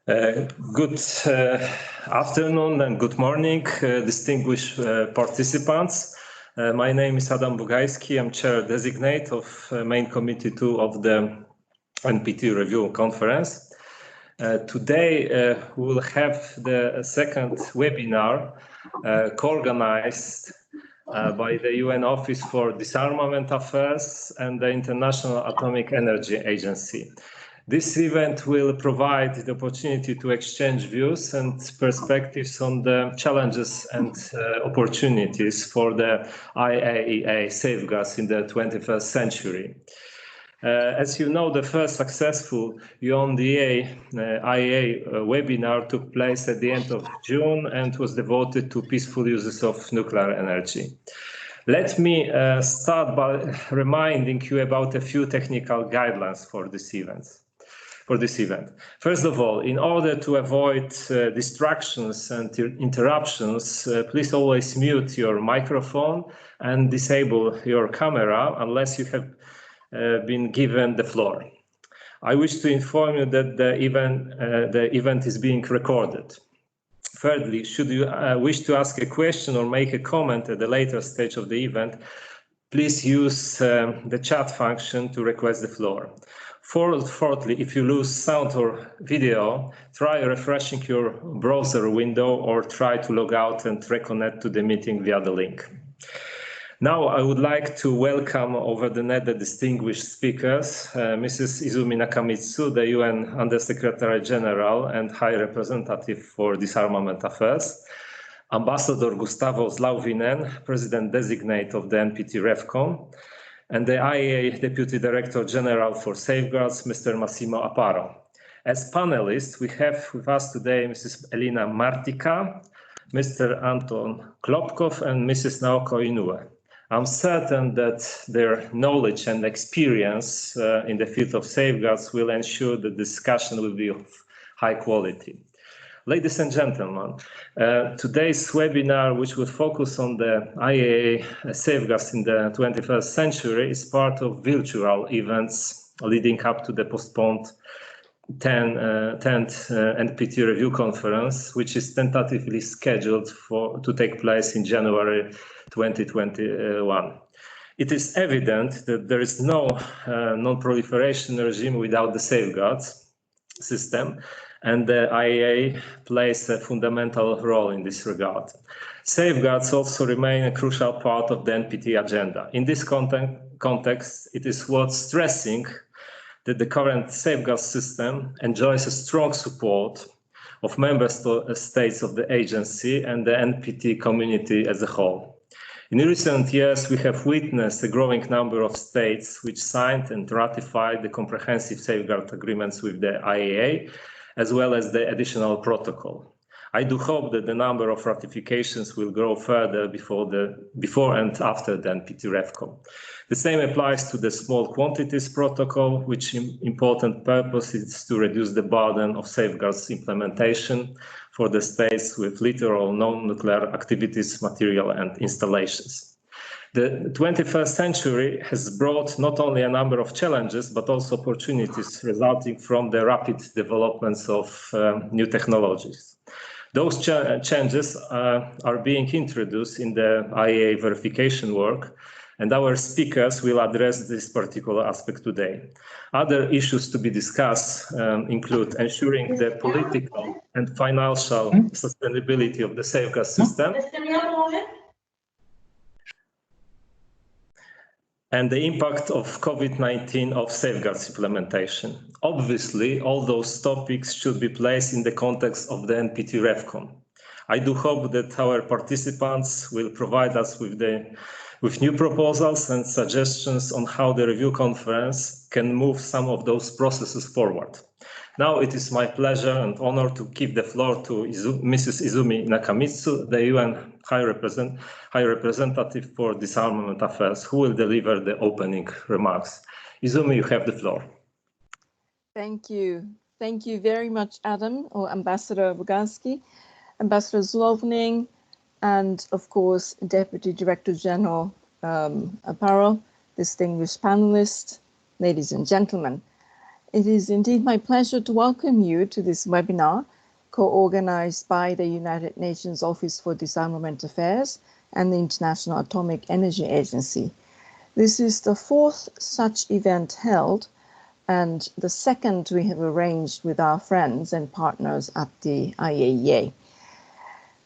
Good afternoon and good morning, distinguished participants. My name is Adam Bugajski. I'm chair designate of main committee 2 of the NPT review conference. Today we will have the second webinar co-organized by the UN Office for Disarmament Affairs and the International Atomic Energy Agency. This event will provide the opportunity to exchange views and perspectives on the challenges and opportunities for the IAEA safeguards in the 21st century. As you know, the first successful UNDA IAEA webinar took place at the end of June and was devoted to peaceful uses of nuclear energy. Let me start by reminding you about a few technical guidelines for this event. First of all, in order to avoid distractions and interruptions, please always mute your microphone and disable your camera unless you have been given the floor. I wish to inform you that the event is being recorded. Thirdly, should you wish to ask a question or make a comment at a later stage of the event, please use the chat function to request the floor. Fourthly, if you lose sound or video, try refreshing your browser window or try to log out and reconnect to the meeting via the link. Now, I would like to welcome over the net the distinguished speakers, Mrs. Izumi Nakamitsu, the UN Undersecretary General and High Representative for Disarmament Affairs, Ambassador Gustavo Zlauvinen, President-designate of the NPT REFCON, and the IAEA Deputy Director General for Safeguards, Mr. Massimo Aparo. As panelists, we have with us today Mrs. Elina Martika, Mr. Anton Klopkov, and Mrs. Naoko Inoue. I'm certain that their knowledge and experience in the field of safeguards will ensure the discussion will be of high quality. Ladies and gentlemen, today's webinar, which will focus on the IAEA safeguards in the 21st century, is part of virtual events leading up to the postponed 10th NPT review conference, which is tentatively scheduled to take place in January 2021. It is evident that there is no non-proliferation regime without the safeguards system, and the IAEA plays a fundamental role in this regard. Safeguards also remain a crucial part of the NPT agenda. In this context, it is worth stressing that the current safeguard system enjoys a strong support of member states of the agency and the NPT community as a whole. In recent years, we have witnessed a growing number of states which signed and ratified the comprehensive safeguard agreements with the IAEA, as well as the additional protocol. I do hope that the number of ratifications will grow further before and after the NPT REFCON. The same applies to the small quantities protocol, which important purpose is to reduce the burden of safeguards implementation for the states with little or no nuclear activities, material and installations. The 21st century has brought not only a number of challenges, but also opportunities resulting from the rapid developments of new technologies. Those changes are being introduced in the IAEA verification work, and our speakers will address this particular aspect today. Other issues to be discussed include ensuring the political and financial sustainability of the safeguard system, and the impact of COVID-19 of safeguards implementation. Obviously, all those topics should be placed in the context of the NPT REFCON. I do hope that our participants will provide us with new proposals and suggestions on how the review conference can move some of those processes forward. Now it is my pleasure and honor to give the floor to Mrs. Izumi Nakamitsu, the UN High Representative for Disarmament Affairs, who will deliver the opening remarks. Izumi, you have the floor. Thank you. Thank you very much, Adam, or Ambassador Bugajski, Ambassador Zlauvinen, and of course, Deputy Director General Aparo, distinguished panelists, ladies and gentlemen. It is indeed my pleasure to welcome you to this webinar, co-organized by the United Nations Office for Disarmament Affairs and the International Atomic Energy Agency. This is the fourth such event held, and the second we have arranged with our friends and partners at the IAEA.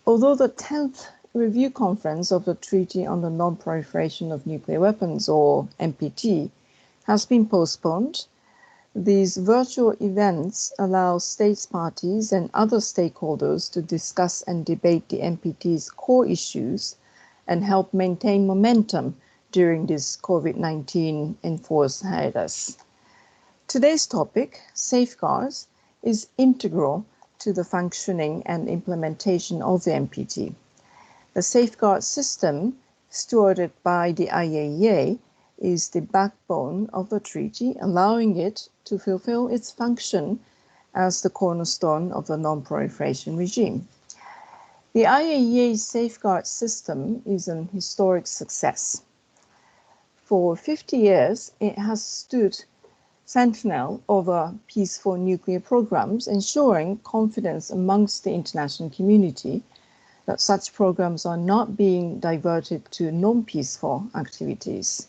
Although the 10th Review Conference of the Treaty on the Non-Proliferation of Nuclear Weapons, or NPT, has been postponed, these virtual events allow states parties and other stakeholders to discuss and debate the NPT's core issues and help maintain momentum during this COVID-19 enforced hiatus. Today's topic, safeguards, is integral to the functioning and implementation of the NPT. The safeguard system, stewarded by the IAEA, is the backbone of the treaty, allowing it to fulfill its function as the cornerstone of the non-proliferation regime. The IAEA safeguard system is an historic success. For 50 years, it has stood sentinel over peaceful nuclear programs, ensuring confidence amongst the international community that such programs are not being diverted to non-peaceful activities.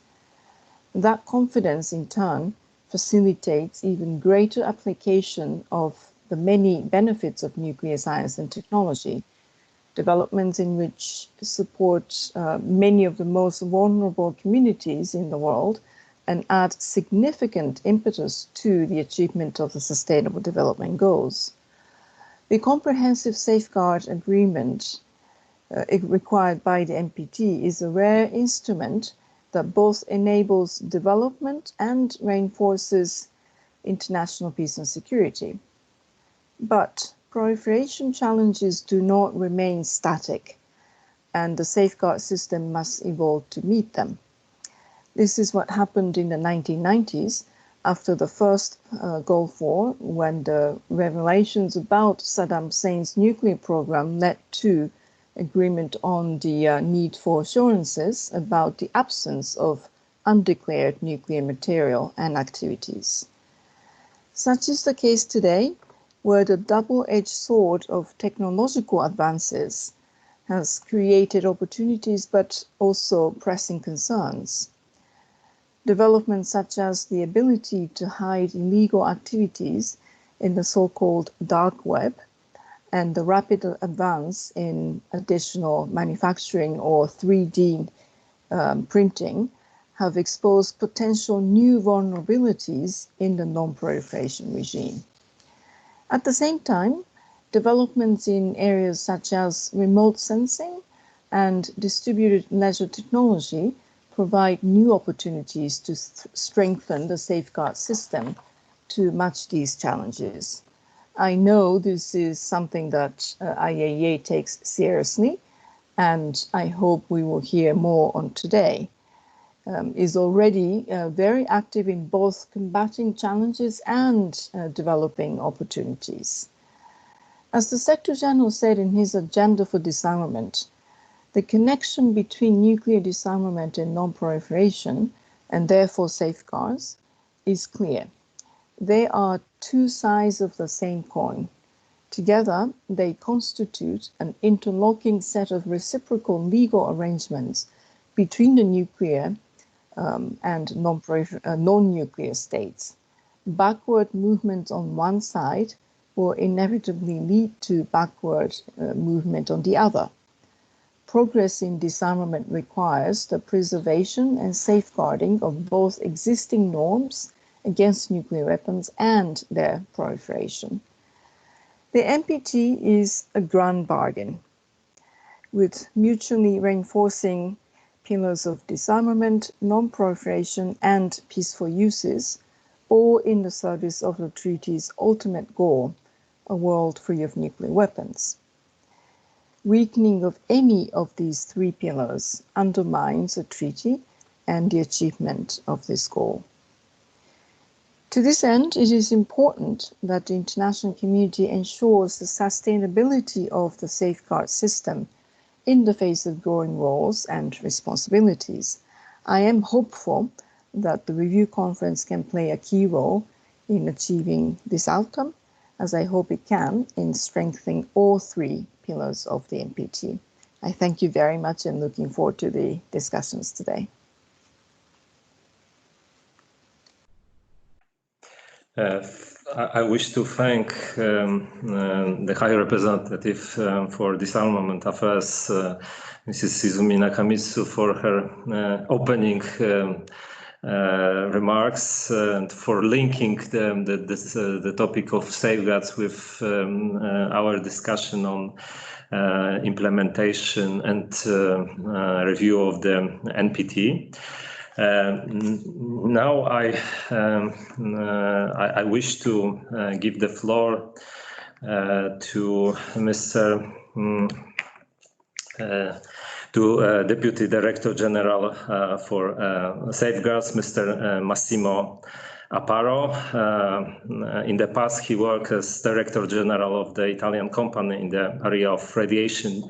That confidence, in turn, facilitates even greater application of the many benefits of nuclear science and technology, developments in which support many of the most vulnerable communities in the world and add significant impetus to the achievement of the Sustainable Development Goals. The comprehensive safeguard agreement required by the NPT is a rare instrument that both enables development and reinforces international peace and security. But proliferation challenges do not remain static, and the safeguard system must evolve to meet them. This is what happened in the 1990s after the first Gulf War, when the revelations about Saddam Hussein's nuclear program led to agreement on the need for assurances about the absence of undeclared nuclear material and activities. Such is the case today, where the double-edged sword of technological advances has created opportunities but also pressing concerns. Developments such as the ability to hide illegal activities in the so-called dark web and the rapid advance in additional manufacturing or 3D printing have exposed potential new vulnerabilities in the non-proliferation regime. At the same time, developments in areas such as remote sensing and distributed leisure technology provide new opportunities to strengthen the safeguard system to match these challenges. I know this is something that IAEA takes seriously, and I hope we will hear more on today. Is already very active in both combating challenges and developing opportunities. As the Secretary General said in his agenda for disarmament, the connection between nuclear disarmament and non-proliferation, and therefore safeguards, is clear. They are two sides of the same coin. Together, they constitute an interlocking set of reciprocal legal arrangements between the nuclear and non-nuclear states. Backward movement on one side will inevitably lead to backward movement on the other. Progress in disarmament requires the preservation and safeguarding of both existing norms against nuclear weapons and their proliferation. The NPT is a grand bargain, with mutually reinforcing pillars of disarmament, non-proliferation, and peaceful uses, all in the service of the treaty's ultimate goal, a world free of nuclear weapons. Weakening of any of these three pillars undermines the treaty and the achievement of this goal. To this end, it is important that the international community ensures the sustainability of the safeguard system in the face of growing roles and responsibilities. I am hopeful that the review conference can play a key role in achieving this outcome, as I hope it can in strengthening all three pillars of the NPT. I thank you very much and looking forward to the discussions today. I wish to thank the High Representative for Disarmament Affairs, Mrs. Izumi Nakamitsu, for her opening remarks and for linking the topic of safeguards with our discussion on implementation and review of the NPT. Now I wish to give the floor to Mr. Deputy Director General for Safeguards, Mr. Massimo Aparo. In the past, he worked as Director General of the Italian company in the area of radiation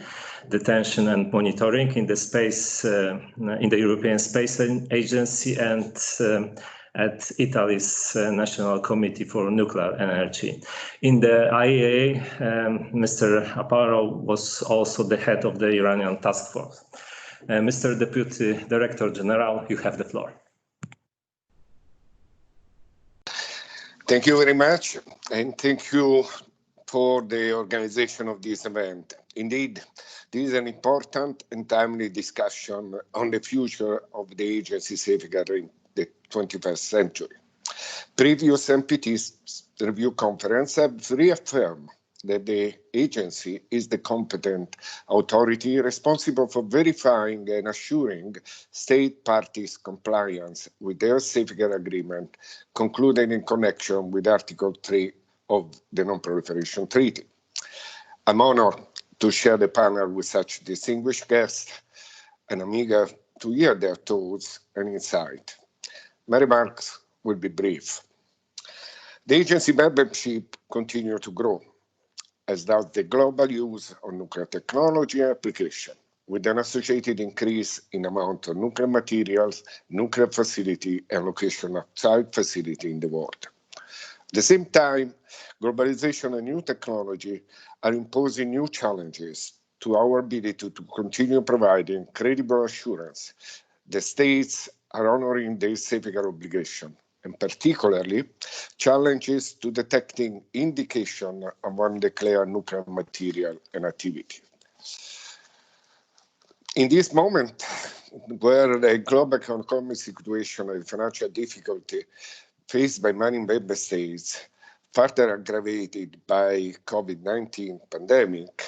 detection and monitoring in the space, in the European Space Agency and at Italy's National Committee for Nuclear Energy. In the IAEA, Mr. Aparo was also the head of the Iranian task force. Mr. Deputy Director General, you have the floor. Thank you very much, and thank you for the organization of this event. Indeed, this is an important and timely discussion on the future of the agency safeguard in the 21st century. Previous NPT review conference have reaffirmed that the agency is the competent authority responsible for verifying and assuring state parties' compliance with their safeguard agreement concluded in connection with Article 3 of the Non-Proliferation Treaty. I'm honored to share the panel with such distinguished guests, and I'm eager to hear their thoughts and insight. My remarks will be brief. The agency membership continues to grow, as does the global use of nuclear technology and application, with an associated increase in amount of nuclear materials, nuclear facility, and location outside facility in the world. At the same time, globalization and new technology are imposing new challenges to our ability to continue providing credible assurance the states are honoring their safeguard obligation, and particularly challenges to detecting indication of undeclared nuclear material and activity. In this moment, where the global economic situation and financial difficulty faced by many member states, further aggravated by COVID-19 pandemic,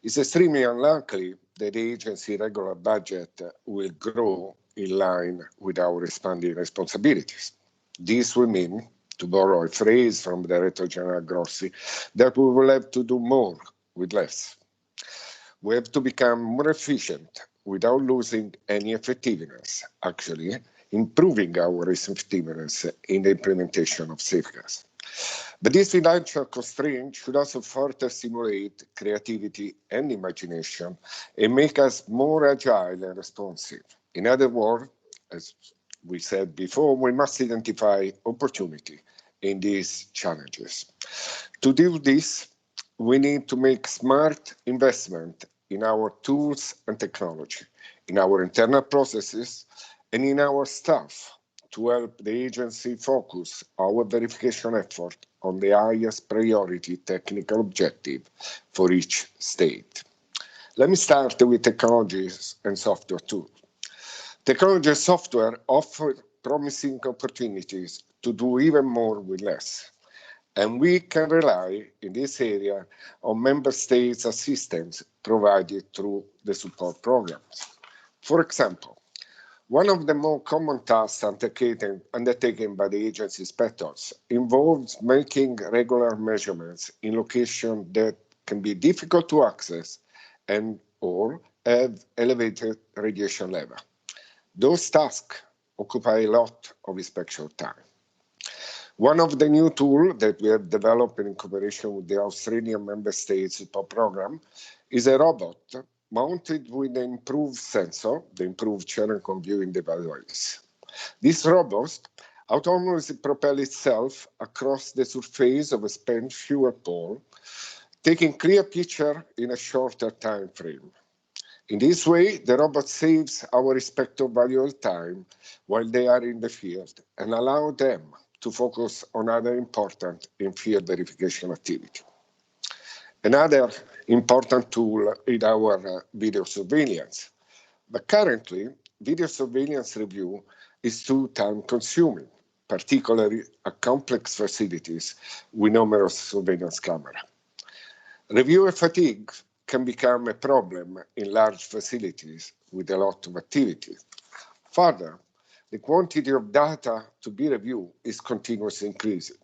it's extremely unlikely that the agency regular budget will grow in line with our expanding responsibilities. This will mean, to borrow a phrase from Director General Grossi, that we will have to do more with less. We have to become more efficient without losing any effectiveness, actually improving our effectiveness in the implementation of safeguards. But this financial constraint should also further stimulate creativity and imagination and make us more agile and responsive. In other words, as we said before, we must identify opportunity in these challenges. To do this, we need to make smart investment in our tools and technology, in our internal processes, and in our staff to help the agency focus our verification effort on the highest priority technical objective for each state. Let me start with technologies and software tools. Technology and software offer promising opportunities to do even more with less. And we can rely in this area on member states' assistance provided through the support programs. For example, one of the more common tasks undertaken by the agency inspectors involves making regular measurements in locations that can be difficult to access and or have elevated radiation level. Those tasks occupy a lot of inspection time. One of the new tools that we have developed in cooperation with the Australian member states support program is a robot mounted with an improved sensor, the improved channel viewing device. This robot autonomously propel itself across the surface of a spent fuel pool, taking clear picture in a shorter time frame. In this way, the robot saves our respective valuable time while they are in the field and allow them to focus on other important in-field verification activity. Another important tool is our video surveillance. But currently, video surveillance review is too time-consuming, particularly at complex facilities with numerous surveillance cameras. Reviewer fatigue can become a problem in large facilities with a lot of activity. Further, the quantity of data to be reviewed is continuously increasing.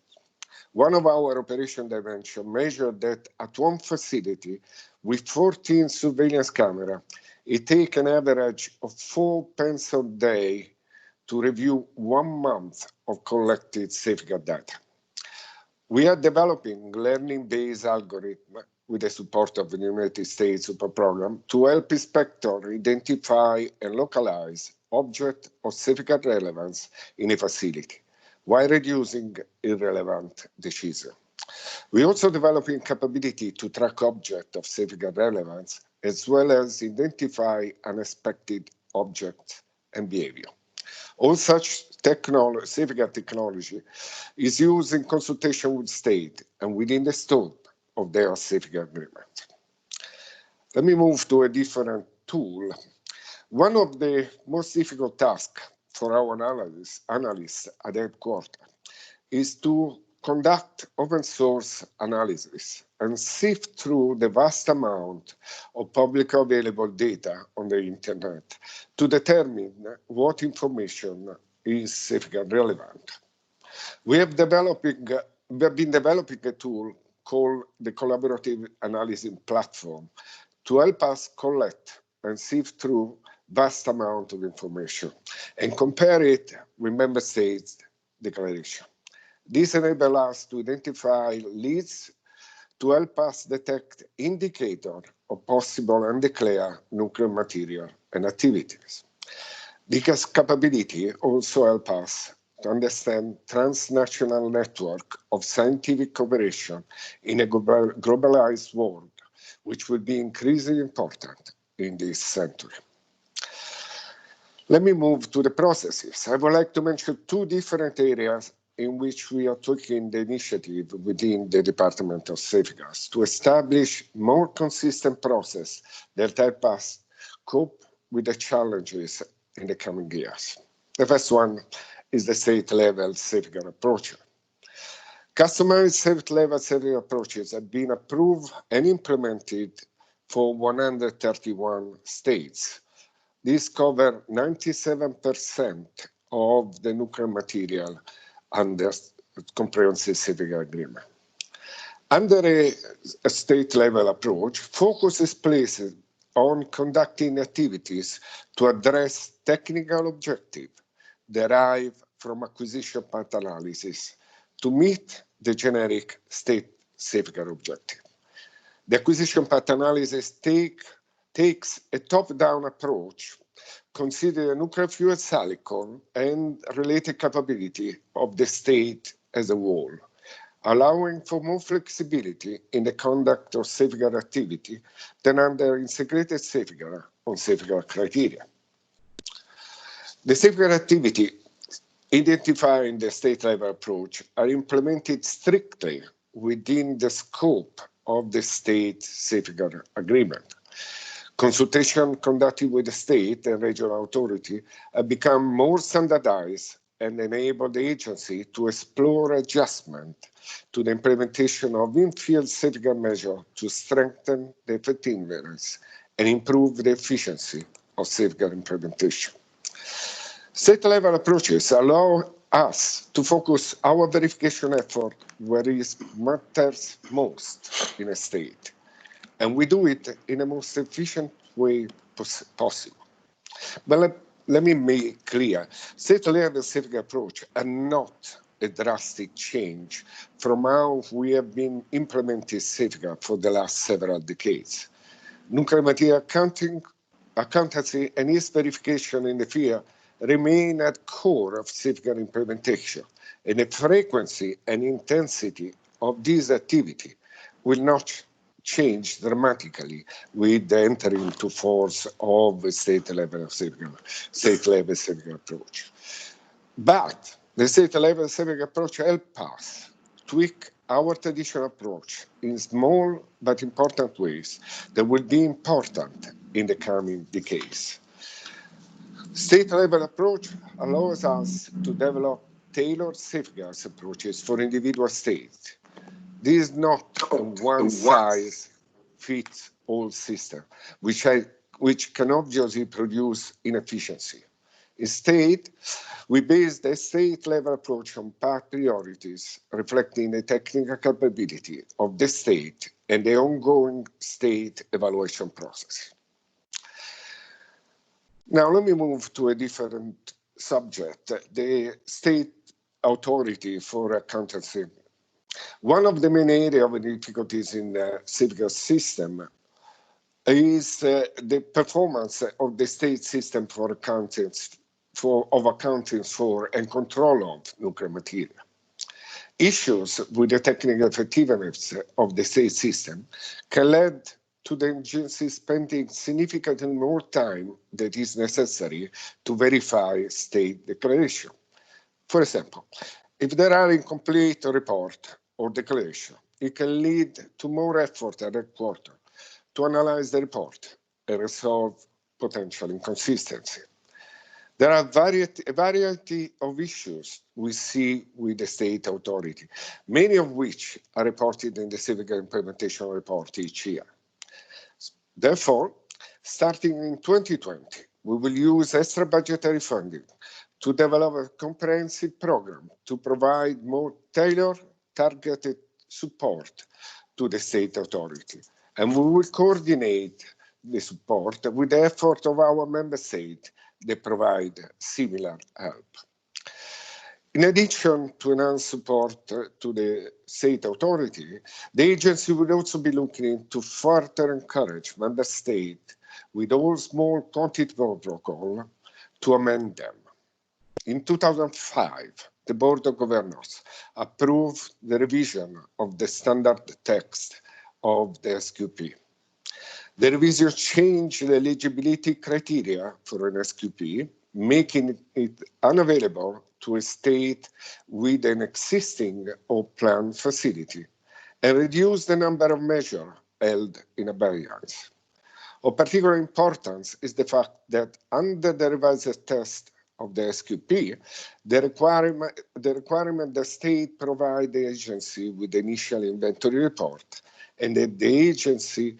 One of our operation dimensions measured that at one facility with 14 surveillance cameras, it takes an average of 4 pence a day to review 1 month of collected safeguard data. We are developing learning-based algorithms with the support of the United States Super Program to help inspectors identify and localize objects of safeguard relevance in a facility, while reducing irrelevant decisions. We also developing capability to track objects of safeguard relevance, as well as identify unexpected objects and behavior. All such safeguard technology is used in consultation with state and within the scope of their safeguard agreement. Let me move to a different tool. One of the most difficult tasks for our analysts at headquarters is to conduct open source analysis and sift through the vast amount of publicly available data on the internet to determine what information is safeguard relevant. We have been developing a tool called the Collaborative Analysis Platform to help us collect and sift through vast amount of information and compare it with member states' declaration. This enables us to identify leads to help us detect indicators of possible undeclared nuclear material and activities. This capability also helps us to understand transnational network of scientific cooperation in a globalized world, which will be increasingly important in this century. Let me move to the processes. I would like to mention 2 different areas in which we are taking the initiative within the Department of Safeguards to establish more consistent process that help us cope with the challenges in the coming years. The first one is the state-level safeguard approach. Customized state-level safeguard approaches have been approved and implemented for 131 states. These cover 97% of the nuclear material under comprehensive safeguard agreement. Under a state-level approach, focus is placed on conducting activities to address technical objectives derived from acquisition path analysis to meet the generic state safeguard objective. The acquisition path analysis takes a top-down approach, consider the nuclear fuel cycle and related capability of the state as a whole, allowing for more flexibility in the conduct of safeguard activity than under integrated safeguard on safeguard criteria. The safeguard activity identified in the state-level approach are implemented strictly within the scope of the state safeguard agreement. Consultation conducted with the state and regional authority have become more standardized and enable the agency to explore adjustment to the implementation of in-field safeguard measures to strengthen the effectiveness and improve the efficiency of safeguard implementation. State-level approaches allow us to focus our verification effort where it matters most in a state, and we do it in the most efficient way possible. But let me make clear, state-level safeguard approach are not a drastic change from how we have been implementing safeguard for the last several decades. Nuclear material accountancy and its verification in the field remain at core of safeguard implementation, and the frequency and intensity of this activity will not change dramatically with the entering into force of the state-level safeguard approach. But the state-level safeguard approach helps us tweak our traditional approach in small but important ways that will be important in the coming decades. State-level approach allows us to develop tailored safeguards approaches for individual states. This is not a one-size-fits-all system, which can obviously produce inefficiency. Instead, we base the state-level approach on path priorities, reflecting the technical capability of the state and the ongoing state evaluation process. Now, let me move to a different subject, the state authority for accountancy. One of the main areas of difficulties in the safeguard system is the performance of the state system for accounting for and control of nuclear material. Issues with the technical effectiveness of the state system can lead to the agency spending significantly more time than is necessary to verify state declaration. For example, if there are incomplete report or declaration, it can lead to more effort at headquarters to analyze the report and resolve potential inconsistency. There are a variety of issues we see with the state authority, many of which are reported in the Safeguard Implementation Report each year. Therefore, starting in 2020, we will use extra budgetary funding to develop a comprehensive program to provide more tailored, targeted support to the state authority. And we will coordinate the support with the effort of our member states that provide similar help. In addition to enhanced support to the state authority, the agency will also be looking to further encourage member states with all small quantity protocol to amend them. In 2005, the Board of Governors approved the revision of the standard text of the SQP. The revision changed the eligibility criteria for an SQP, making it unavailable to a state with an existing or planned facility, and reduced the number of measures held in abeyance. Of particular importance is the fact that under the revised text of the SQP, the requirement the state provide the agency with the initial inventory report, and that the agency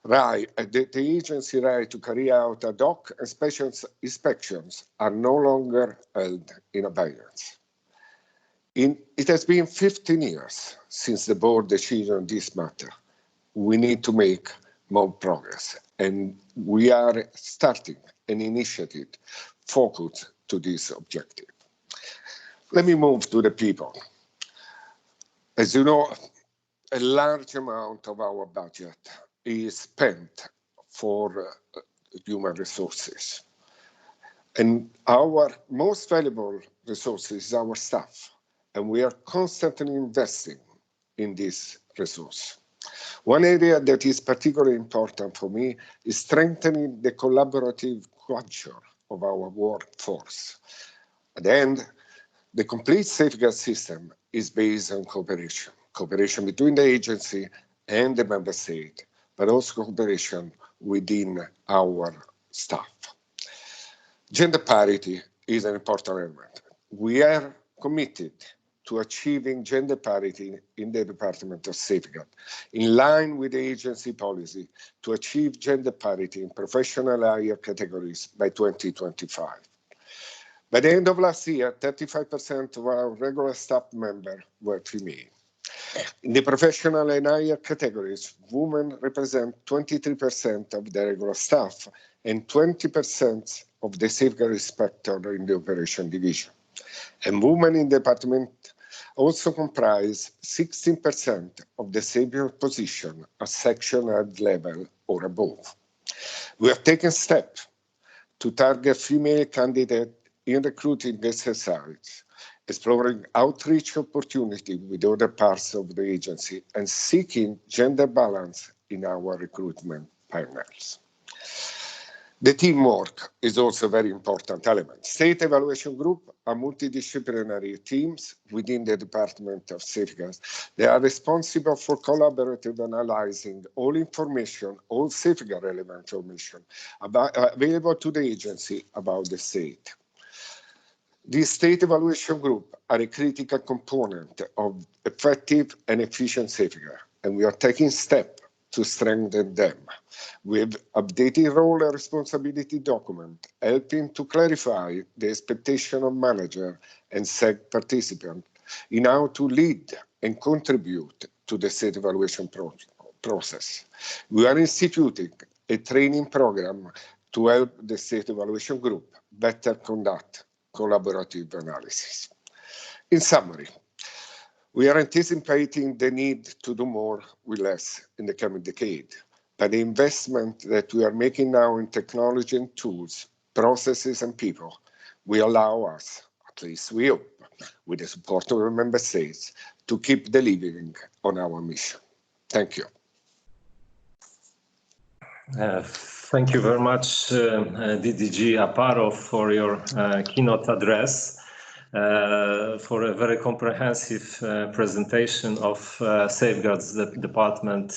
right to carry out ad hoc inspections are no longer held in abeyance. It has been 15 years since the board decision on this matter. We need to make more progress, and we are starting an initiative focused to this objective. Let me move to the people. As you know, a large amount of our budget is spent for human resources. And our most valuable resource is our staff, and we are constantly investing in this resource. One area that is particularly important for me is strengthening the collaborative culture of our workforce. At the end, the complete safeguard system is based on cooperation between the agency and the member state, but also cooperation within our staff. Gender parity is an important element. We are committed to achieving gender parity in the Department of Safeguard, in line with the agency policy to achieve gender parity in professional higher categories by 2025. By the end of last year, 35% of our regular staff members were female. In the professional and higher categories, women represent 23% of the regular staff and 20% of the safeguard inspector in the operation division. And women in the department also comprise 16% of the safeguard position at section head level or above. We have taken steps to target female candidates in recruiting exercises, exploring outreach opportunity with other parts of the agency, and seeking gender balance in our recruitment panels. The teamwork is also a very important element. State evaluation group are multidisciplinary teams within the Department of Safeguards. They are responsible for collaborative analyzing all information, all safeguard relevant information available to the agency about the state. The state evaluation group are a critical component of effective and efficient safeguard, and we are taking steps to strengthen them with updated role and responsibility document, helping to clarify the expectation of manager and SEG participant in how to lead and contribute to the state evaluation process. We are instituting a training program to help the state evaluation group better conduct collaborative analysis. In summary, we are anticipating the need to do more with less in the coming decade, but the investment that we are making now in technology and tools, processes and people will allow us, at least we hope, with the support of our member states, to keep delivering on our mission. Thank you. Thank you very much, DDG Aparo, for your keynote address. For a very comprehensive presentation of Safeguards Department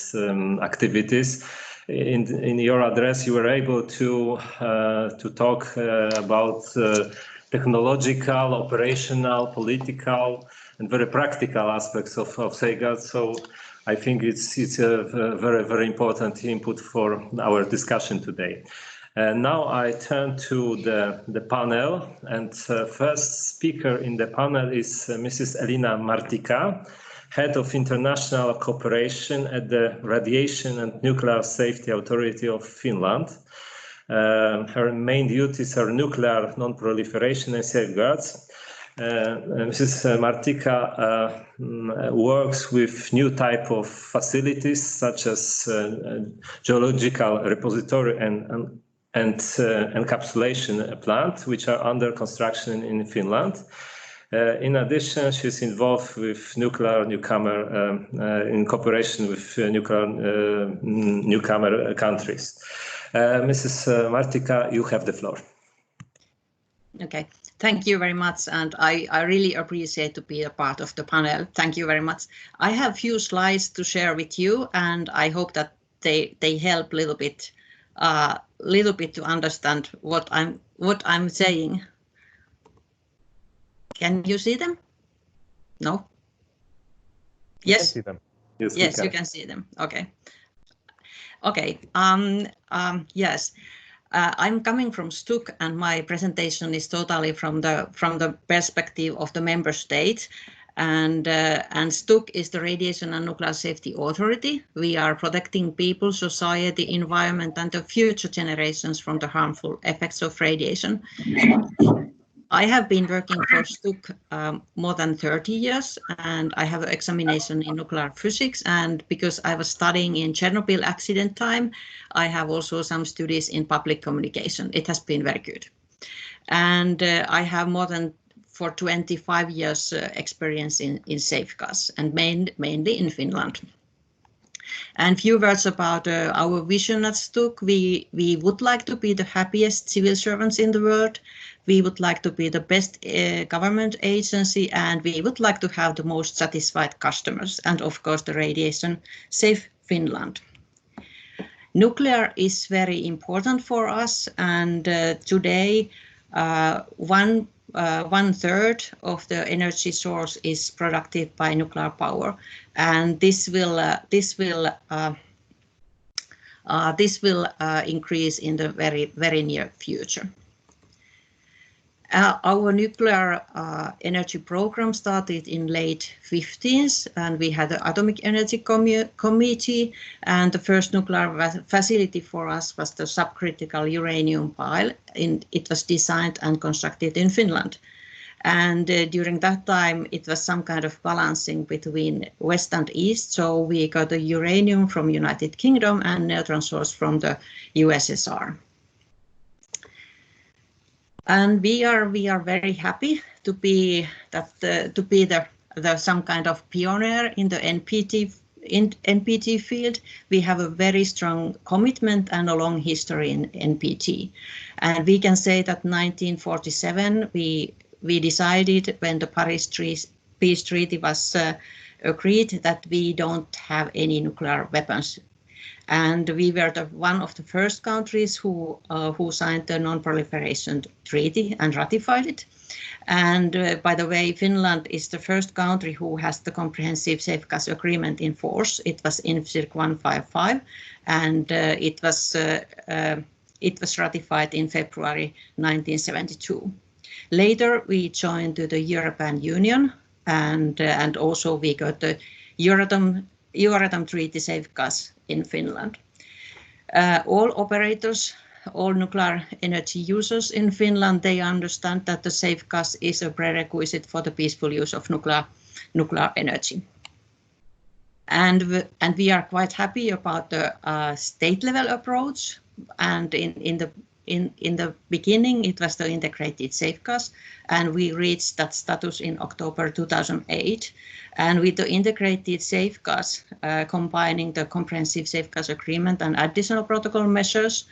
activities. In your address, you were able to talk about technological, operational, political, and very practical aspects of Safeguards. So I think it's a very, very important input for our discussion today. Now I turn to the panel, and first speaker in the panel is Mrs. Elina Martika, Head of International Cooperation at the Radiation and Nuclear Safety Authority of Finland. Her main duties are nuclear non-proliferation and safeguards. Mrs. Martika works with new type of facilities such as geological repository and encapsulation plant, which are under construction in Finland. In addition, she's involved with nuclear newcomer in cooperation with newcomer countries. Mrs. Martika, you have the floor. Okay, thank you very much, and I really appreciate to be a part of the panel. Thank you very much. I have few slides to share with you, and I hope that they help a little bit to understand what I'm saying. Can you see them? No? Yes? I see them. Yes, you can see them. Okay. Okay. Yes. I'm coming from STUC, and my presentation is totally from the perspective of the member state. And STUC is the Radiation and Nuclear Safety Authority. We are protecting people, society, environment, and the future generations from the harmful effects of radiation. I have been working for STUC more than 30 years, and I have an examination in nuclear physics. And because I was studying in Chernobyl accident time, I have also some studies in public communication. It has been very good. And I have more than 25 years experience in safeguards, and mainly in Finland. And few words about our vision at STUC. We would like to be the happiest civil servants in the world. We would like to be the best government agency, and we would like to have the most satisfied customers, and of course the radiation safe Finland. Nuclear is very important for us, and today one third of the energy source is produced by nuclear power, and this will increase in the very near future. Our nuclear energy program started in late 50s, and we had the Atomic Energy Committee, and the first nuclear facility for us was the subcritical uranium pile. It was designed and constructed in Finland. And during that time, it was some kind of balancing between West and East. So we got the uranium from United Kingdom and neutron source from the USSR. And we are very happy to be the some kind of pioneer in the NPT field. We have a very strong commitment and a long history in NPT, and we can say that 1947 we decided, when the Paris Peace Treaty was agreed, that we don't have any nuclear weapons. And we were one of the first countries who signed the Non-Proliferation Treaty and ratified it. And by the way, Finland is the first country who has the Comprehensive Safeguards Agreement in force. It was INFCIRC 155, and it was ratified in February 1972. Later, we joined the European Union, and also we got the Euratom Treaty safeguards in Finland. All operators, all nuclear energy users in Finland, they understand that the safeguards is a prerequisite for the peaceful use of nuclear energy. And we are quite happy about the state-level approach. And in the beginning, it was the integrated safeguards, and we reached that status in October 2008. And with the integrated safeguards, combining the Comprehensive Safeguards Agreement and additional protocol measures,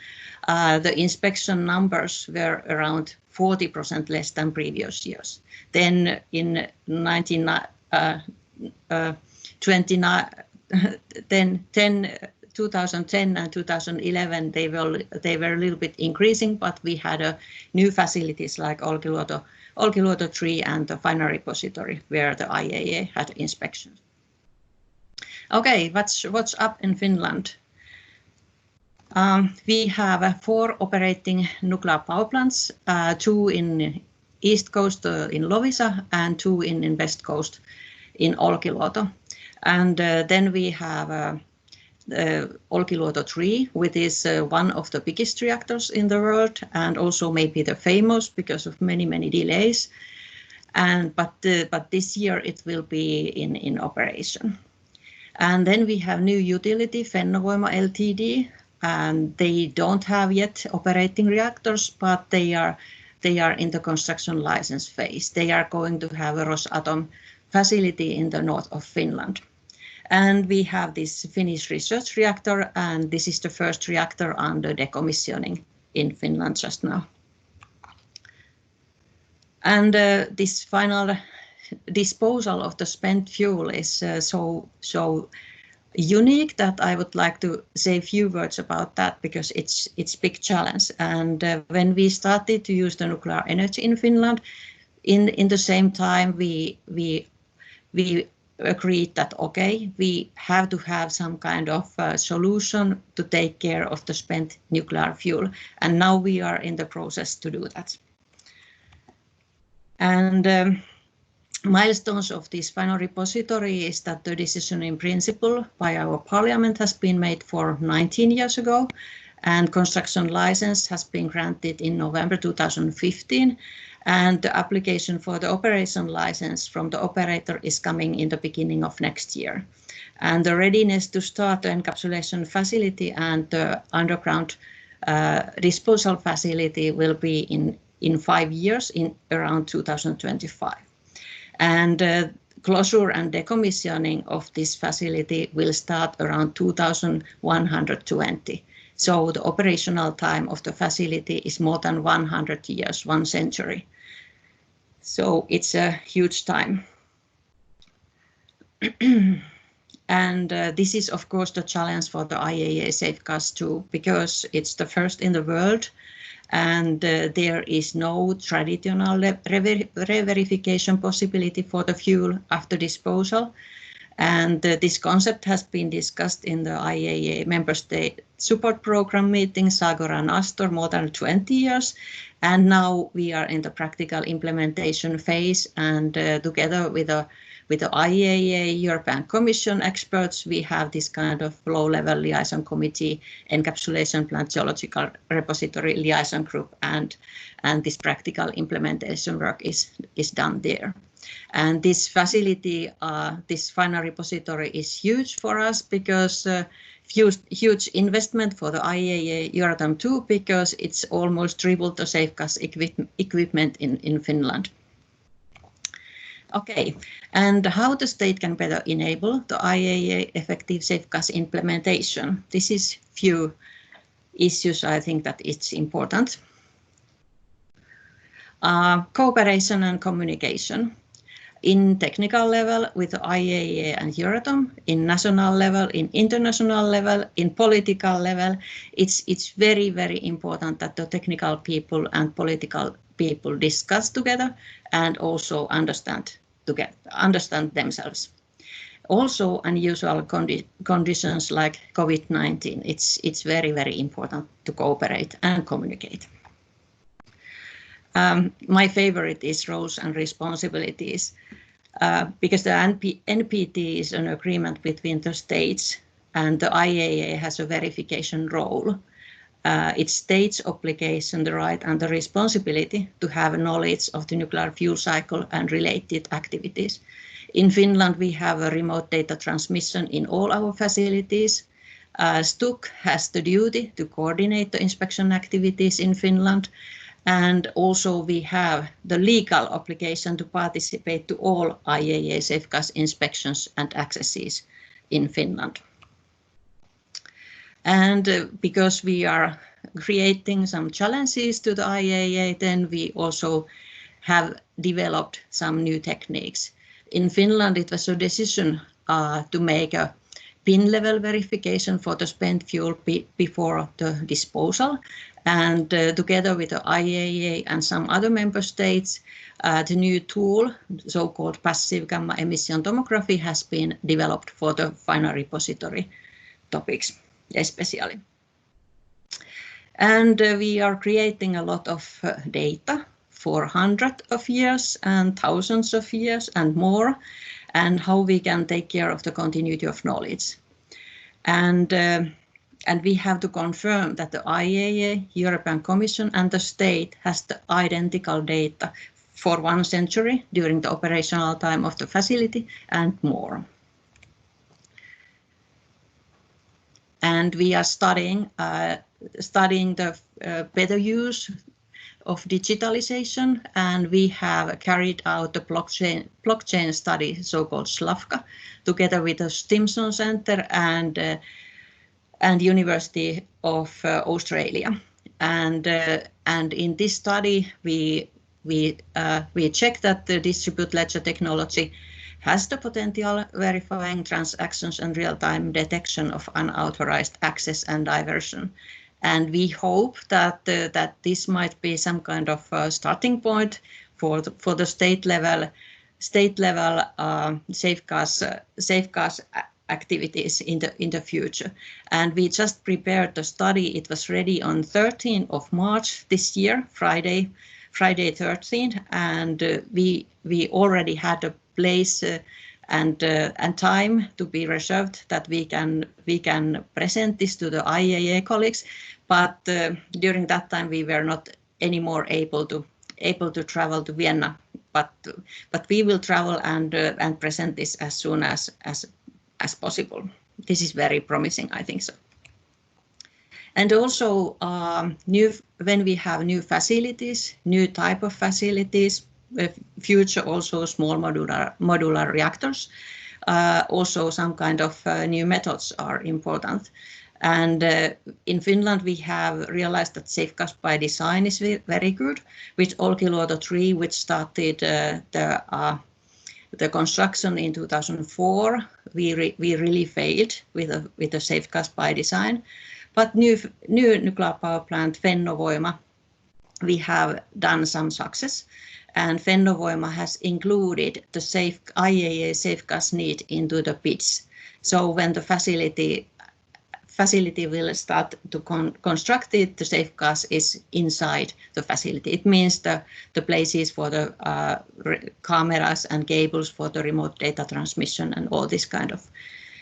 the inspection numbers were around 40% less than previous years. Then in 2010 and 2011, they were a little bit increasing, but we had new facilities like Olkiluoto 3 and the final repository, where the IAEA had inspections. Okay, what's up in Finland? We have 4 operating nuclear power plants, 2 in East Coast in Loviisa and 2 in West Coast in Olkiluoto. And then we have Olkiluoto 3, which is one of the biggest reactors in the world, and also maybe the famous because of many delays. But this year it will be in operation. And then we have new utility, Fennovoima Ltd, and they don't have yet operating reactors, but they are in the construction license phase. They are going to have a Rosatom facility in the north of Finland. And we have this Finnish research reactor, and this is the first reactor under decommissioning in Finland just now. And this final disposal of the spent fuel is so unique that I would like to say a few words about that, because it's big challenge. And when we started to use the nuclear energy in Finland, in the same time we agreed that okay, we have to have some kind of solution to take care of the spent nuclear fuel, and now we are in the process to do that. And milestones of this final repository is that the decision in principle by our parliament has been made for 19 years ago, and construction license has been granted in November 2015. And the application for the operation license from the operator is coming in the beginning of next year. And the readiness to start the encapsulation facility and the underground disposal facility will be in 5 years, in around 2025. And closure and decommissioning of this facility will start around 2120. So the operational time of the facility is more than 100 years, 1 century. So it's a huge time. And this is, of course, the challenge for the IAEA safeguards too, because it's the first in the world, and there is no traditional re-verification possibility for the fuel after disposal. And this concept has been discussed in the IAEA member state support program meeting, Sagora and Astor, more than 20 years. And now we are in the practical implementation phase, and together with the IAEA European Commission experts, we have this kind of low-level liaison committee, encapsulation plant geological repository liaison group, and this practical implementation work is done there. And this facility, this final repository is huge for us because huge investment for the IAEA Euratom 2 because it's almost triple the safeguards equipment in Finland. Okay, and how the state can better enable the IAEA effective safeguards implementation. This is few issues I think that it's important. Cooperation and communication. In technical level with the IAEA and Euratom, in national level, in international level, in political level, it's very, very important that the technical people and political people discuss together and also understand themselves. Also, unusual conditions like COVID-19, it's very, very important to cooperate and communicate. My favorite is roles and responsibilities because the NPT is an agreement between the states and the IAEA has a verification role. It states obligation, the right and the responsibility to have knowledge of the nuclear fuel cycle and related activities. In Finland, we have a remote data transmission in all our facilities. STUK has the duty to coordinate the inspection activities in Finland. And also we have the legal obligation to participate to all IAEA safeguards inspections and accesses in Finland. And because we are creating some challenges to the IAEA, then we also have developed some new techniques. In Finland, it was a decision to make a pin level verification for the spent fuel before the disposal. And together with the IAEA and some other member states, the new tool, so-called passive gamma emission tomography, has been developed for the final repository topics, especially. And we are creating a lot of data for hundreds of years and thousands of years and more, and how we can take care of the continuity of knowledge. And we have to confirm that the IAEA, European Commission and the state has the identical data for 1 century during the operational time of the facility and more. And we are studying the better use of digitalization, and we have carried out the blockchain study, so-called SLAFCA, together with the Stimson Center and University of Australia. And in this study, we check that the distributed ledger technology has the potential verifying transactions and real-time detection of unauthorized access and diversion. And we hope that this might be some kind of starting point for the state level safeguards activities in the future. And we just prepared the study. It was ready on 13th of March this year, Friday 13th, and we already had a place and time to be reserved that we can present this to the IAEA colleagues. But during that time we were not anymore able to travel to Vienna. But we will travel and present this as soon as possible. This is very promising, I think so. And also when we have new facilities, new type of facilities, future also small modular reactors, also some kind of new methods are important. And in Finland, we have realized that safeguards by design is very good. With Olkiluoto 3, which started the construction in 2004, we really failed with the safeguards by design. But new nuclear power plant Fennovoima, we have done some success, and Fennovoima has included the IAEA safeguards need into the bids. So when the facility will start to construct it, the safeguards is inside the facility. It means the places for the cameras and cables for the remote data transmission and all this kind of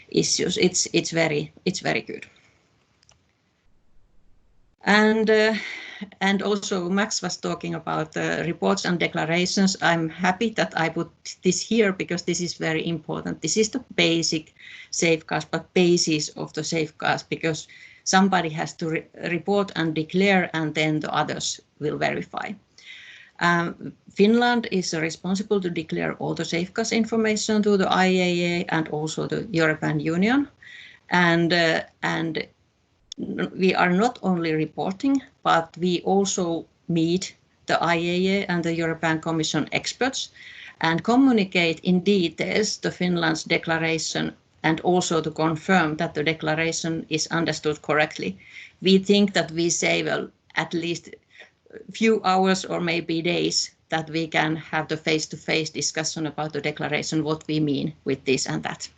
issues. It's very good. And and also Max was talking about reports and declarations. I'm happy that I put this here because this is very important. This is the basic safeguards, but basis of the safeguards, because somebody has to report and declare, and then the others will verify. Finland is responsible to declare all the safeguards information to the IAEA and also the European Union. And we are not only reporting, but we also meet the IAEA and the European Commission experts and communicate in details the Finland's declaration, and also to confirm that the declaration is understood correctly. We think that we save at least a few hours or maybe days that we can have the face-to-face discussion about the declaration, what we mean with this and that.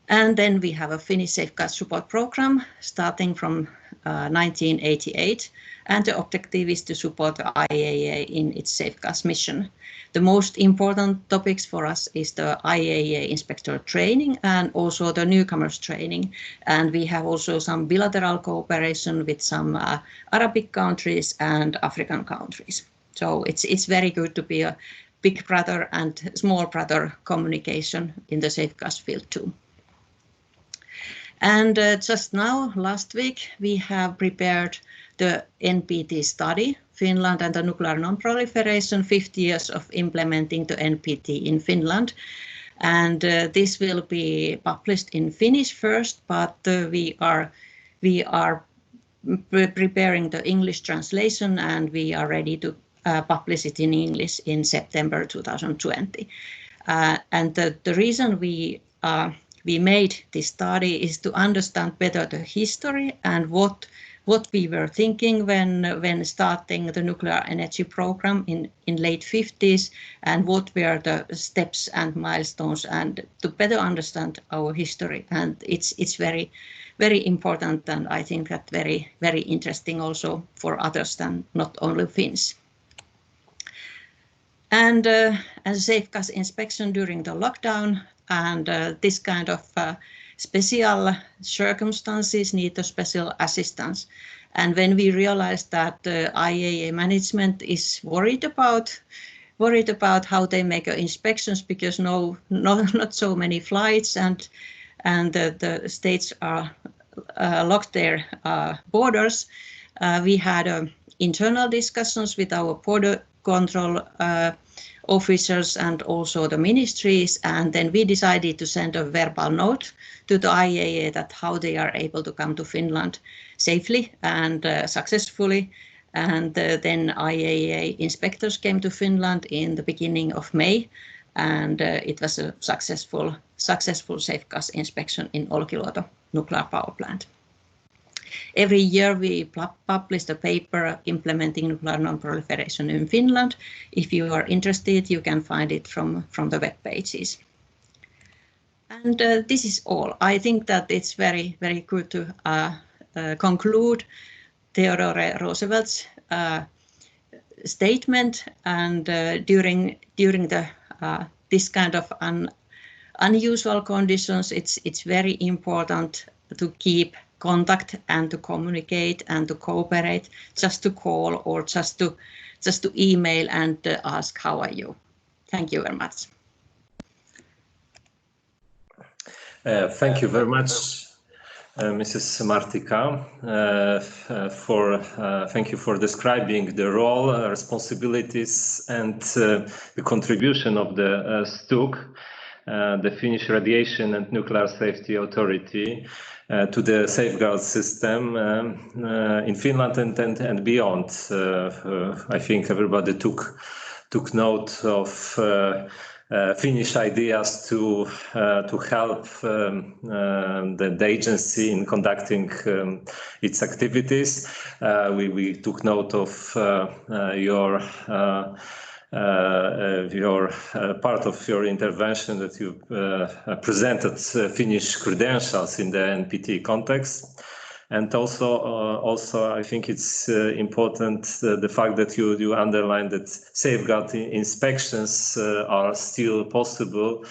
And then we have a Finnish safeguard support program starting from 1988, and the objective is to support the IAEA in its safeguards mission. The most important topics for us is the IAEA inspector training and also the newcomers training. And we have also some bilateral cooperation with some Arabic countries and African countries. So it's very good to be a big brother and small brother communication in the safeguards field too. And just now, last week, we have prepared the NPT study, Finland and the nuclear non-proliferation, 50 years of implementing the NPT in Finland. And this will be published in Finnish first, but we are preparing the English translation, and we are ready to publish it in English in September 2020. And the reason we made this study is to understand better the history and what we were thinking when starting the nuclear energy program in late 50s, and what were the steps and milestones, and to better understand our history. And it's very, very important, and I think that very, very interesting also for others than not only Finns. And as a safeguards inspection during the lockdown, and this kind of special circumstances need a special assistance. And when we realized that the IAEA management is worried about how they make inspections, because not so many flights, and the states are locked their borders, we had internal discussions with our border control officers and also the ministries, and then we decided to send a verbal note to the IAEA that how they are able to come to Finland safely and successfully. And then IAEA inspectors came to Finland in the beginning of May, and it was a successful safeguards inspection in Olkiluoto nuclear power plant. Every year we publish a paper implementing nuclear non-proliferation in Finland. If you are interested, you can find it from the web pages. And this is all. I think that it's very, very good to conclude Theodore Roosevelt's statement. And during the this kind of unusual conditions, it's very important to keep contact and to communicate and to cooperate, just to call or just to email and ask how are you. Thank you very much. Thank you very much, Mrs. Martika, thank you for describing the role, responsibilities, and the contribution of the STUK, the Finnish Radiation and Nuclear Safety Authority, to the safeguard system in Finland and beyond. I think everybody took note of Finnish ideas to help the agency in conducting its activities. We took note of your part of your intervention, that you presented Finnish credentials in the NPT context, and also I think it's important the fact that you underlined that safeguard inspections are still possible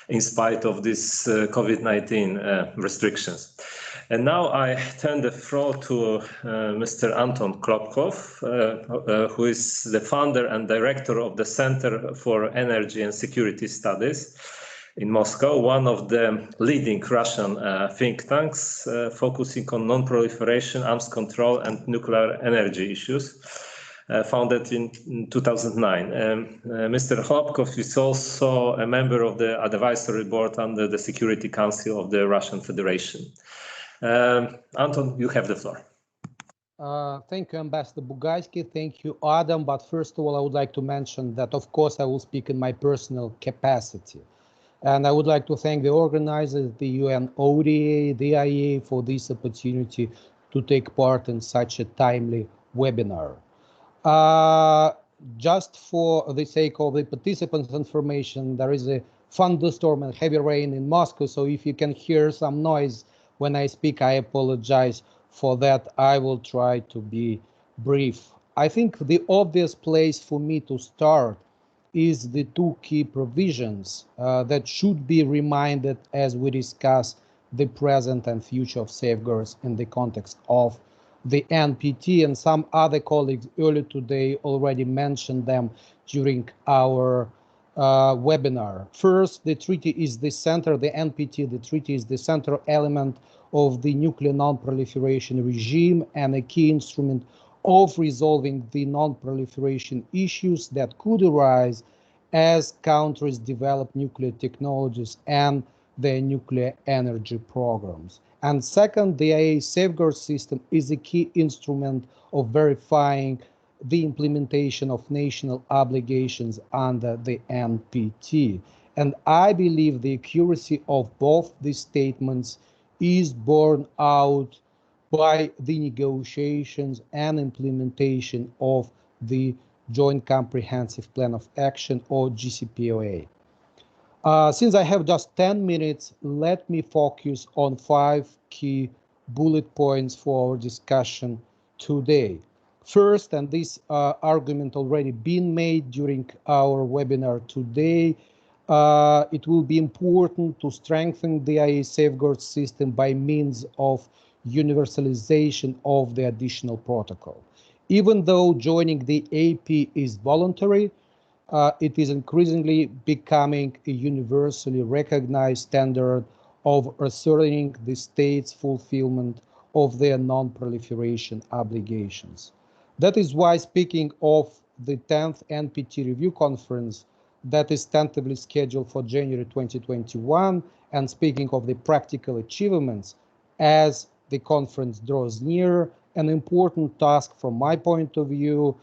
in spite of these COVID-19 restrictions. And now I turn the floor to Mr. Anton Klopkov, who is the founder and director of the Center for Energy and Security Studies in Moscow, one of the leading Russian think tanks focusing on non-proliferation, arms control, and nuclear energy issues, founded in 2009. Mr. Klopkov is also a member of the advisory board under the Security Council of the Russian Federation. Anton, you have the floor. Thank you, Ambassador Bugaysky. Thank you, Adam. But first of all, I would like to mention that, of course, I will speak in my personal capacity. And I would like to thank the organizers, the UN ODA, the IAEA, for this opportunity to take part in such a timely webinar. Just for the sake of the participants' information, there is a thunderstorm and heavy rain in Moscow. So if you can hear some noise when I speak, I apologize for that. I will try to be brief. I think the obvious place for me to start is the two key provisions that should be reminded as we discuss the present and future of safeguards in the context of the NPT, and some other colleagues earlier today already mentioned them during our webinar. First, the treaty is the center, the NPT, the treaty is the central element of the nuclear non-proliferation regime and a key instrument of resolving the non-proliferation issues that could arise as countries develop nuclear technologies and their nuclear energy programs. And second, the IAEA safeguard system is a key instrument of verifying the implementation of national obligations under the NPT. And I believe the accuracy of both these statements is borne out by the negotiations and implementation of the Joint Comprehensive Plan of Action, or JCPOA. Since I have just 10 minutes, let me focus on 5 key bullet points for our discussion today. First, and this argument already been made during our webinar today, it will be important to strengthen the IAEA safeguard system by means of universalization of the additional protocol. Even though joining the AP is voluntary, it is increasingly becoming a universally recognized standard of asserting the state's fulfillment of their non-proliferation obligations. That is why, speaking of the 10th NPT review conference that is tentatively scheduled for January 2021, and speaking of the practical achievements as the conference draws near, an important task from my point of view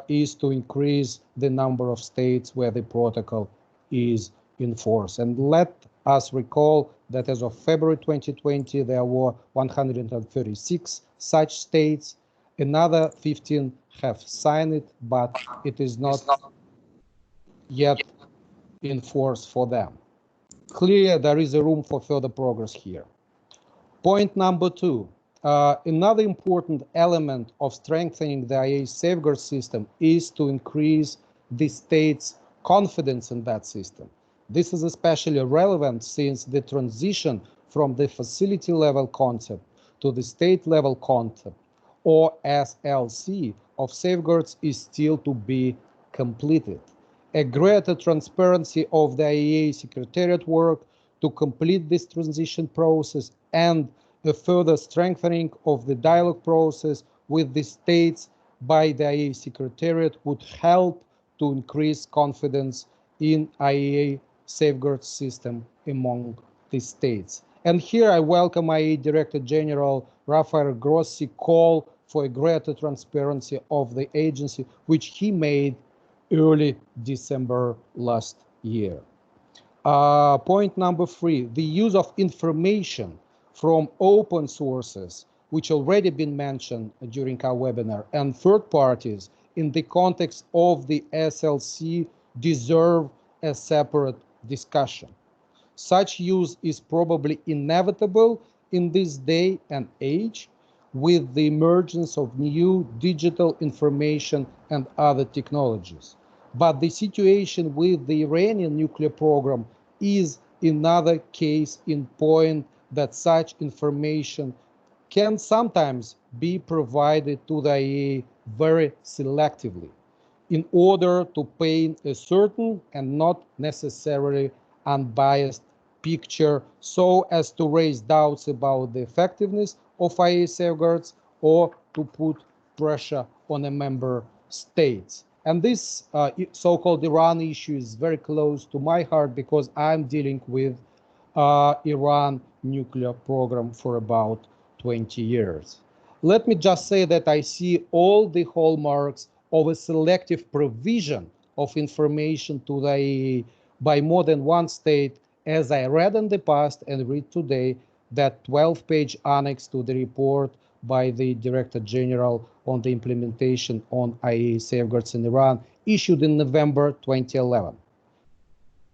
is to increase the number of states where the protocol is in force. And let us recall that as of February 2020, there were 136 such states. Another 15 have signed it, but it is not yet in force for them. Clearly, there is a room for further progress here. Point number 2. Another important element of strengthening the IAEA safeguard system is to increase the state's confidence in that system. This is especially relevant since the transition from the facility level concept to the state level concept, or SLC, of safeguards is still to be completed. A greater transparency of the IAEA Secretariat work to complete this transition process and a further strengthening of the dialogue process with the states by the IAEA Secretariat would help to increase confidence in IAEA safeguard system among the states. And here I welcome IAEA Director General Rafael Grossi call for a greater transparency of the agency, which he made early December last year. Point number 3, the use of information from open sources, which already been mentioned during our webinar, and third parties in the context of the SLC deserve a separate discussion. Such use is probably inevitable in this day and age with the emergence of new digital information and other technologies. But the situation with the Iranian nuclear program is another case in point that such information can sometimes be provided to the IAEA very selectively in order to paint a certain and not necessarily unbiased picture so as to raise doubts about the effectiveness of IAEA safeguards or to put pressure on the member states. And this so-called Iran issue is very close to my heart because I'm dealing with Iran nuclear program for about 20 years. Let me just say that I see all the hallmarks of a selective provision of information to the IAEA by more than one state, as I read in the past and read today that 12-page annex to the report by the Director General on the implementation on IAEA safeguards in Iran, issued in November 2011.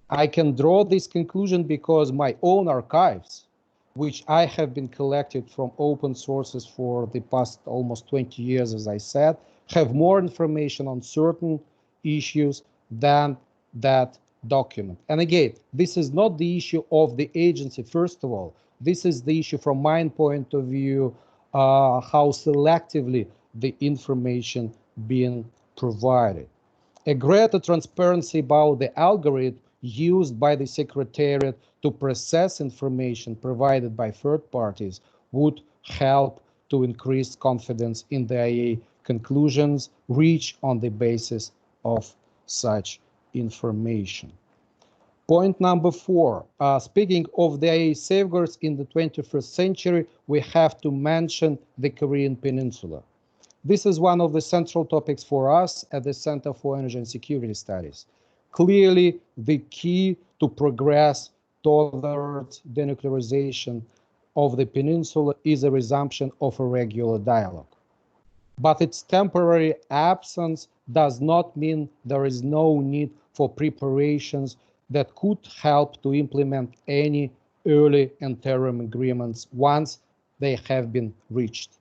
I can draw this conclusion because my own archives, which I have been collected from open sources for the past almost 20 years, as I said, have more information on certain issues than that document. And again, this is not the issue of the agency, first of all. This is the issue from my point of view, how selectively the information being provided. A greater transparency about the algorithm used by the Secretariat to process information provided by third parties would help to increase confidence in the IAEA conclusions reached on the basis of such information. Point number 4, speaking of the IAEA safeguards in the 21st century, we have to mention the Korean Peninsula. This is one of the central topics for us at the Center for Energy and Security Studies. Clearly, the key to progress towards denuclearization of the peninsula is a resumption of a regular dialogue. But its temporary absence does not mean there is no need for preparations that could help to implement any early interim agreements once they have been reached.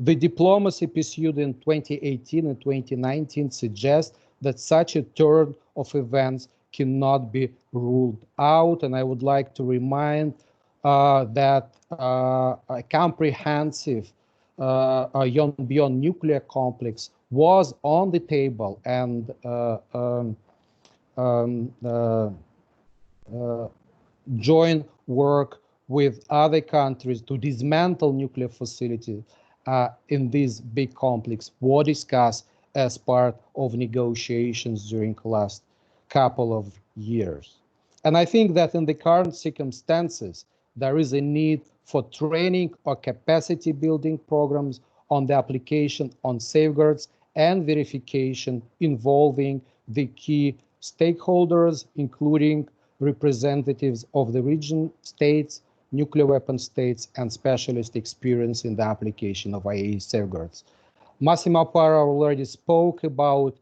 The diplomacy pursued in 2018 and 2019 suggests that such a turn of events cannot be ruled out. And I would like to remind that a comprehensive beyond nuclear complex was on the table, and joint work with other countries to dismantle nuclear facilities in this big complex were discussed as part of negotiations during the last couple of years. And I think that in the current circumstances, there is a need for training or capacity building programs on the application on safeguards and verification involving the key stakeholders, including representatives of the region states, nuclear weapon states, and specialist experience in the application of IAEA safeguards. Massimo Parra already spoke about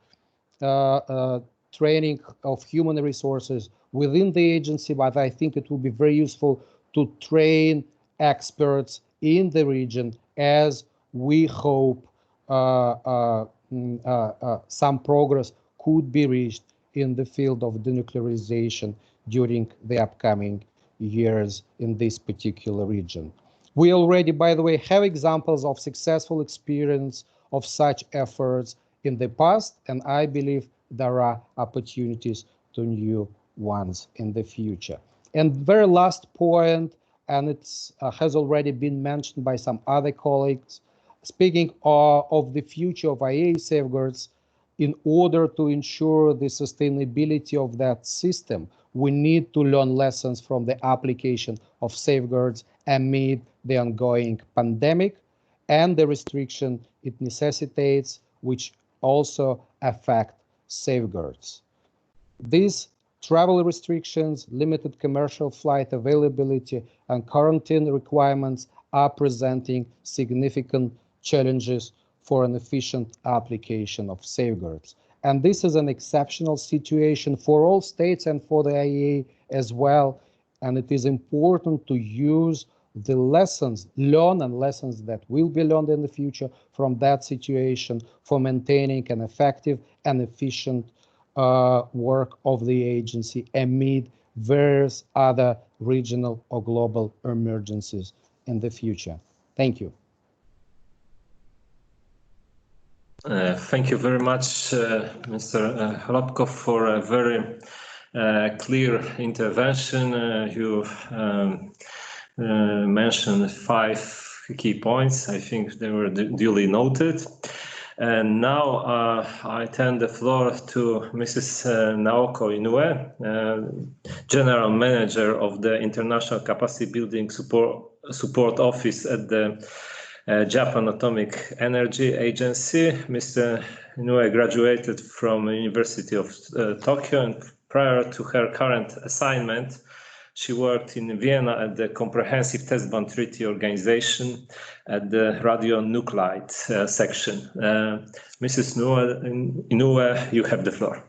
training of human resources within the agency, but I think it will be very useful to train experts in the region as we hope some progress could be reached in the field of denuclearization during the upcoming years in this particular region. We already, by the way, have examples of successful experience of such efforts in the past, and I believe there are opportunities to new ones in the future. And very last point, and it has already been mentioned by some other colleagues, speaking of the future of IAEA safeguards, in order to ensure the sustainability of that system, we need to learn lessons from the application of safeguards amid the ongoing pandemic and the restriction it necessitates, which also affect safeguards. These travel restrictions, limited commercial flight availability, and quarantine requirements are presenting significant challenges for an efficient application of safeguards. And this is an exceptional situation for all states and for the IAEA as well. And it is important to use the lessons learned and lessons that will be learned in the future from that situation for maintaining an effective and efficient work of the agency amid various other regional or global emergencies in the future. Thank you. Thank you very much, Mr. Hrabkov, for a very clear intervention. You mentioned 5 key points. I think they were duly noted. And now I turn the floor to Mrs. Naoko Inoue, General Manager of the International Capacity Building Support Office at the Japan Atomic Energy Agency. Mr. Inoue graduated from University of Tokyo, and prior to her current assignment, she worked in Vienna at the Comprehensive Test Ban Treaty Organization at the radionuclide section. Mrs. Inoue, you have the floor.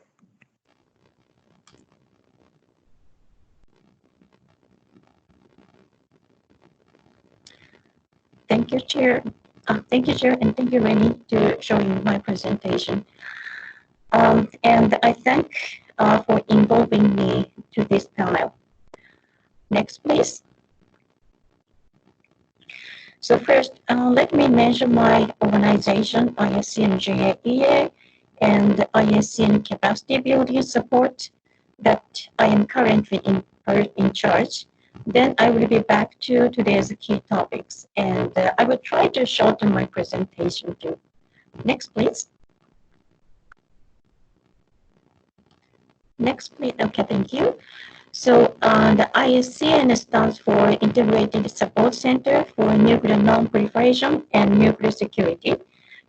Thank you, Chair. Thank you, Chair, and thank you, Remy, to showing my presentation. And I thank for involving me to this panel. Next, please. So first, let me mention my organization, IACN JAEA, and IACN Capacity Building Support that I am currently in charge. Then I will be back to today's key topics, and I will try to shorten my presentation too. Next, please. Next, please. Okay, thank you. So the IACN stands for Integrated Support Center for Nuclear Non-Proliferation and Nuclear Security,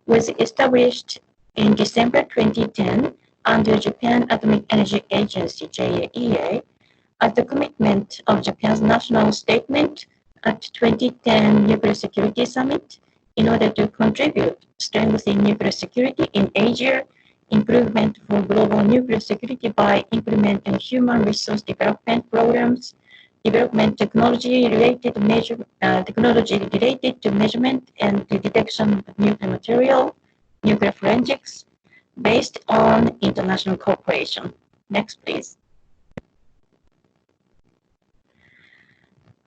was established in December 2010 under Japan Atomic Energy Agency, JAEA, as the commitment of Japan's national statement at 2010 Nuclear Security Summit in order to contribute strengthening nuclear security in Asia, improvement for global nuclear security by implementing human resource development programs, development technology related to measurement and the detection of nuclear material, nuclear forensics, based on international cooperation. Next, please.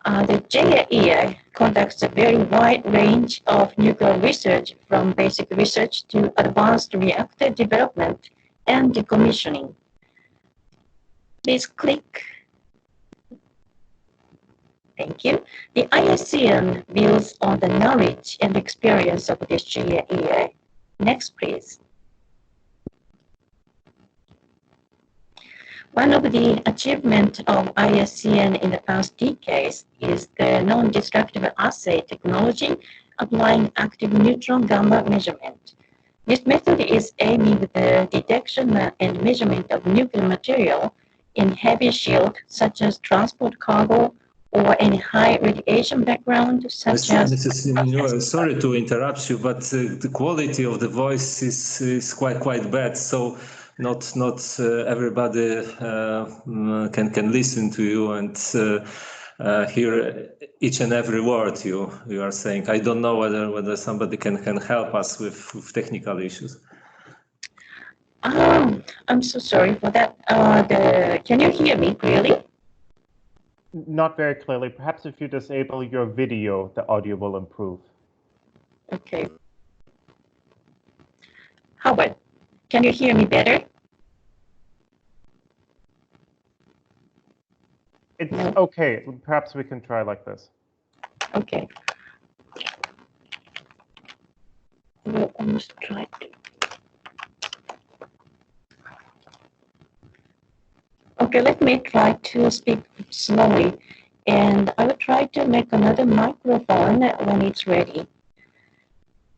The JAEA conducts a very wide range of nuclear research, from basic research to advanced reactor development and decommissioning. Please click. Thank you. The IACN builds on the knowledge and experience of this JAEA. Next, please. One of the achievements of IACN in the past decades is the non-destructive assay technology applying active neutron gamma measurement. This method is aiming the detection and measurement of nuclear material in heavy shield, such as transport cargo, or any high radiation background, such as... Mrs. Inoue, sorry to interrupt you, but the quality of the voice is quite bad. So not everybody can listen to you and hear each and every word you are saying. I don't know whether somebody can help us with technical issues. I'm so sorry for that. Can you hear me clearly? Not very clearly. Perhaps if you disable your video, the audio will improve. Okay. Howard, can you hear me better? It's okay. Perhaps we can try like this. Okay. We'll almost try to. Okay, let me try to speak slowly, and I will try to make another microphone when it's ready.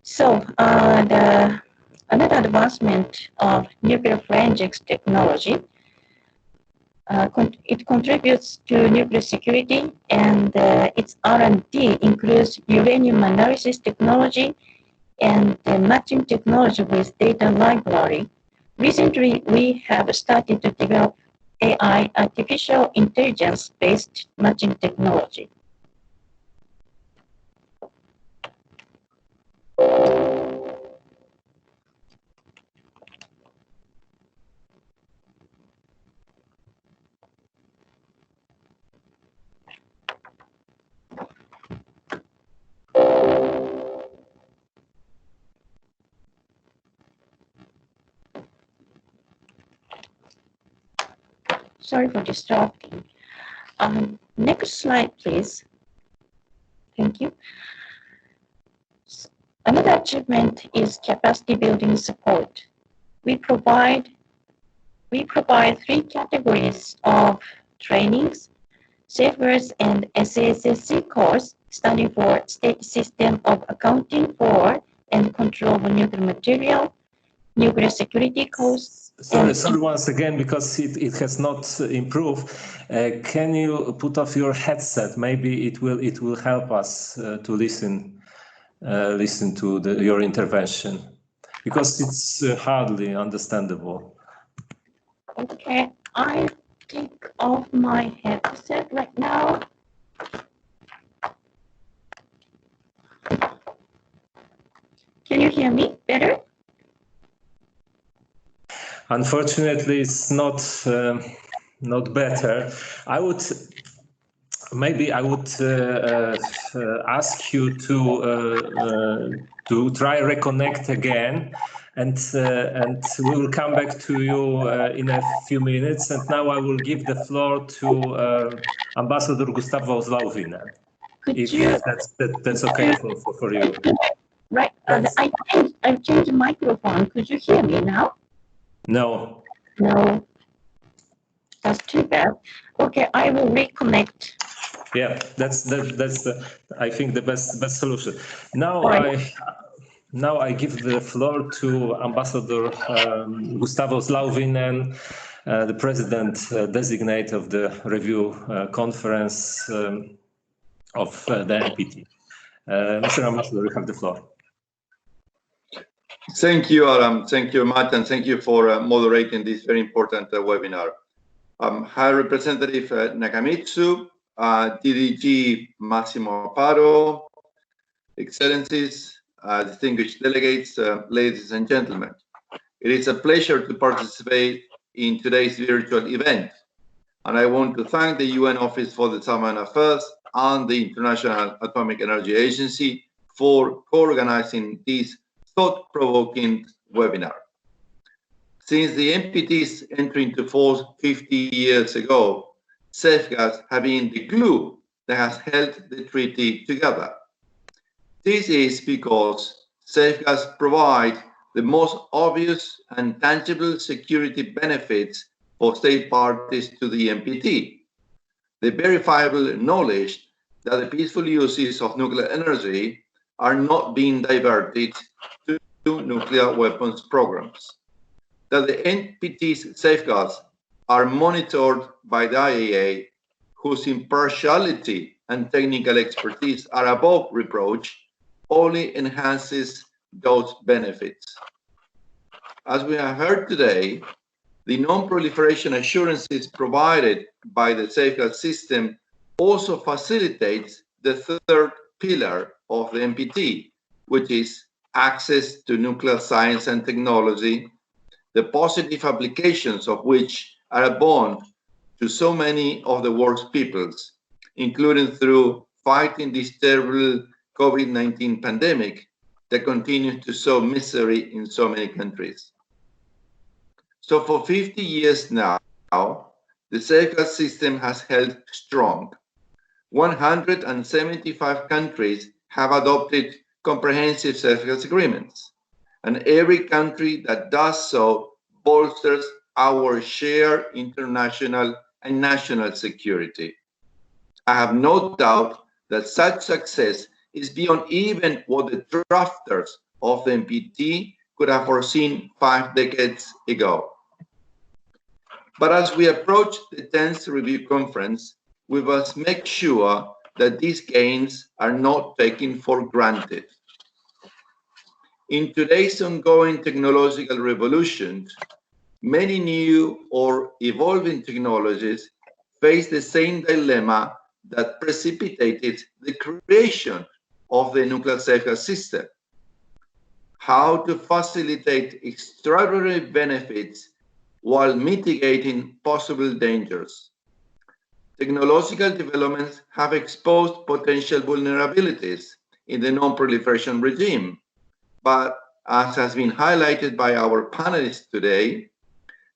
So, another advancement of nuclear forensics technology, it contributes to nuclear security, and its R&D includes uranium analysis technology and matching technology with data library. Recently, we have started to develop AI, artificial intelligence-based matching technology. Sorry for disrupting. Next slide, please. Thank you. Another achievement is capacity building support. We provide 3 categories of trainings: Safeguards and SASSC course, standing for State System of Accounting for and Control of Nuclear Material, Nuclear Security course. Sorry once again, because it has not improved. Can you put off your headset? Maybe it will help us to listen to your intervention, because it's hardly understandable. Okay, I take off my headset right now. Can you hear me better? Unfortunately, it's not better. I would ask you to try reconnect again, and we will come back to you in a few minutes. And now I will give the floor to Ambassador Gustavo Zlauvinen, if that's okay for you. Right. I changed the microphone. Could you hear me now? No. No. That's too bad. Okay, I will reconnect. Yeah, that's I think the best solution. Now I give the floor to Ambassador Gustavo Zlauvinen, the president designate of the review conference of the NPT. Mr. Ambassador, you have the floor. Thank you, Adam. Thank you, Matt, and thank you for moderating this very important webinar. High Representative Nakamitsu, DDG Massimo Aparo, Excellencies, distinguished delegates, ladies and gentlemen. It is a pleasure to participate in today's virtual event. And I want to thank the UN Office for the Disarmament Affairs and the International Atomic Energy Agency for co-organizing this thought-provoking webinar. Since the NPT's entry into force 50 years ago, safeguards have been the glue that has held the treaty together. This is because safeguards provide the most obvious and tangible security benefits for state parties to the NPT. The verifiable knowledge that the peaceful uses of nuclear energy are not being diverted to nuclear weapons programs. That the NPT's safeguards are monitored by the IAEA, whose impartiality and technical expertise are above reproach, only enhances those benefits. As we have heard today, the non-proliferation assurances provided by the safeguard system also facilitates the third pillar of the NPT, which is access to nuclear science and technology, the positive applications of which are a bond to so many of the world's peoples, including through fighting this terrible COVID-19 pandemic that continues to sow misery in so many countries. So for 50 years now, the safeguard system has held strong. 175 countries have adopted comprehensive safeguards agreements, and every country that does so bolsters our shared international and national security. I have no doubt that such success is beyond even what the drafters of the NPT could have foreseen 5 decades ago. But as we approach the 10th review conference, we must make sure that these gains are not taken for granted. In today's ongoing technological revolution, many new or evolving technologies face the same dilemma that precipitated the creation of the nuclear safeguard system: how to facilitate extraordinary benefits while mitigating possible dangers. Technological developments have exposed potential vulnerabilities in the non-proliferation regime, but as has been highlighted by our panelists today,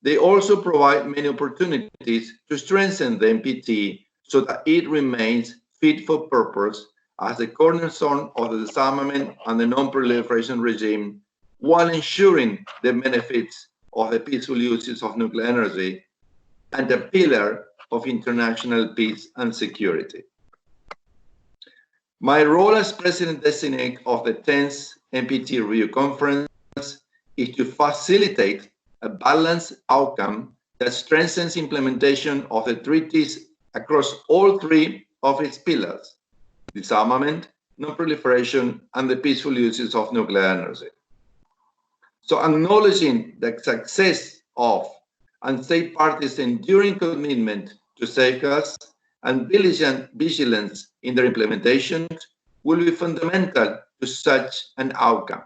they also provide many opportunities to strengthen the NPT so that it remains fit for purpose as the cornerstone of the disarmament and the non-proliferation regime, while ensuring the benefits of the peaceful uses of nuclear energy and a pillar of international peace and security. My role as President-designate of the 10th NPT Review Conference is to facilitate a balanced outcome that strengthens implementation of the treaties across all three of its pillars: disarmament, non-proliferation, and the peaceful uses of nuclear energy. So acknowledging the success of and state parties' enduring commitment to safeguards and diligent vigilance in their implementation will be fundamental to such an outcome.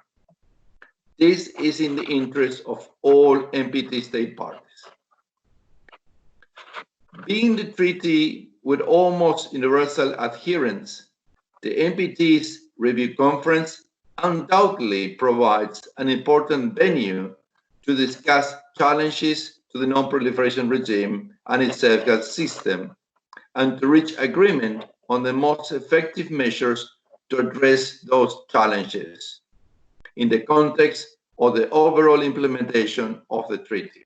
This is in the interest of all NPT state parties. Being the treaty with almost universal adherence, the NPT's Review Conference undoubtedly provides an important venue to discuss challenges to the non-proliferation regime and its safeguard system, and to reach agreement on the most effective measures to address those challenges in the context of the overall implementation of the treaty.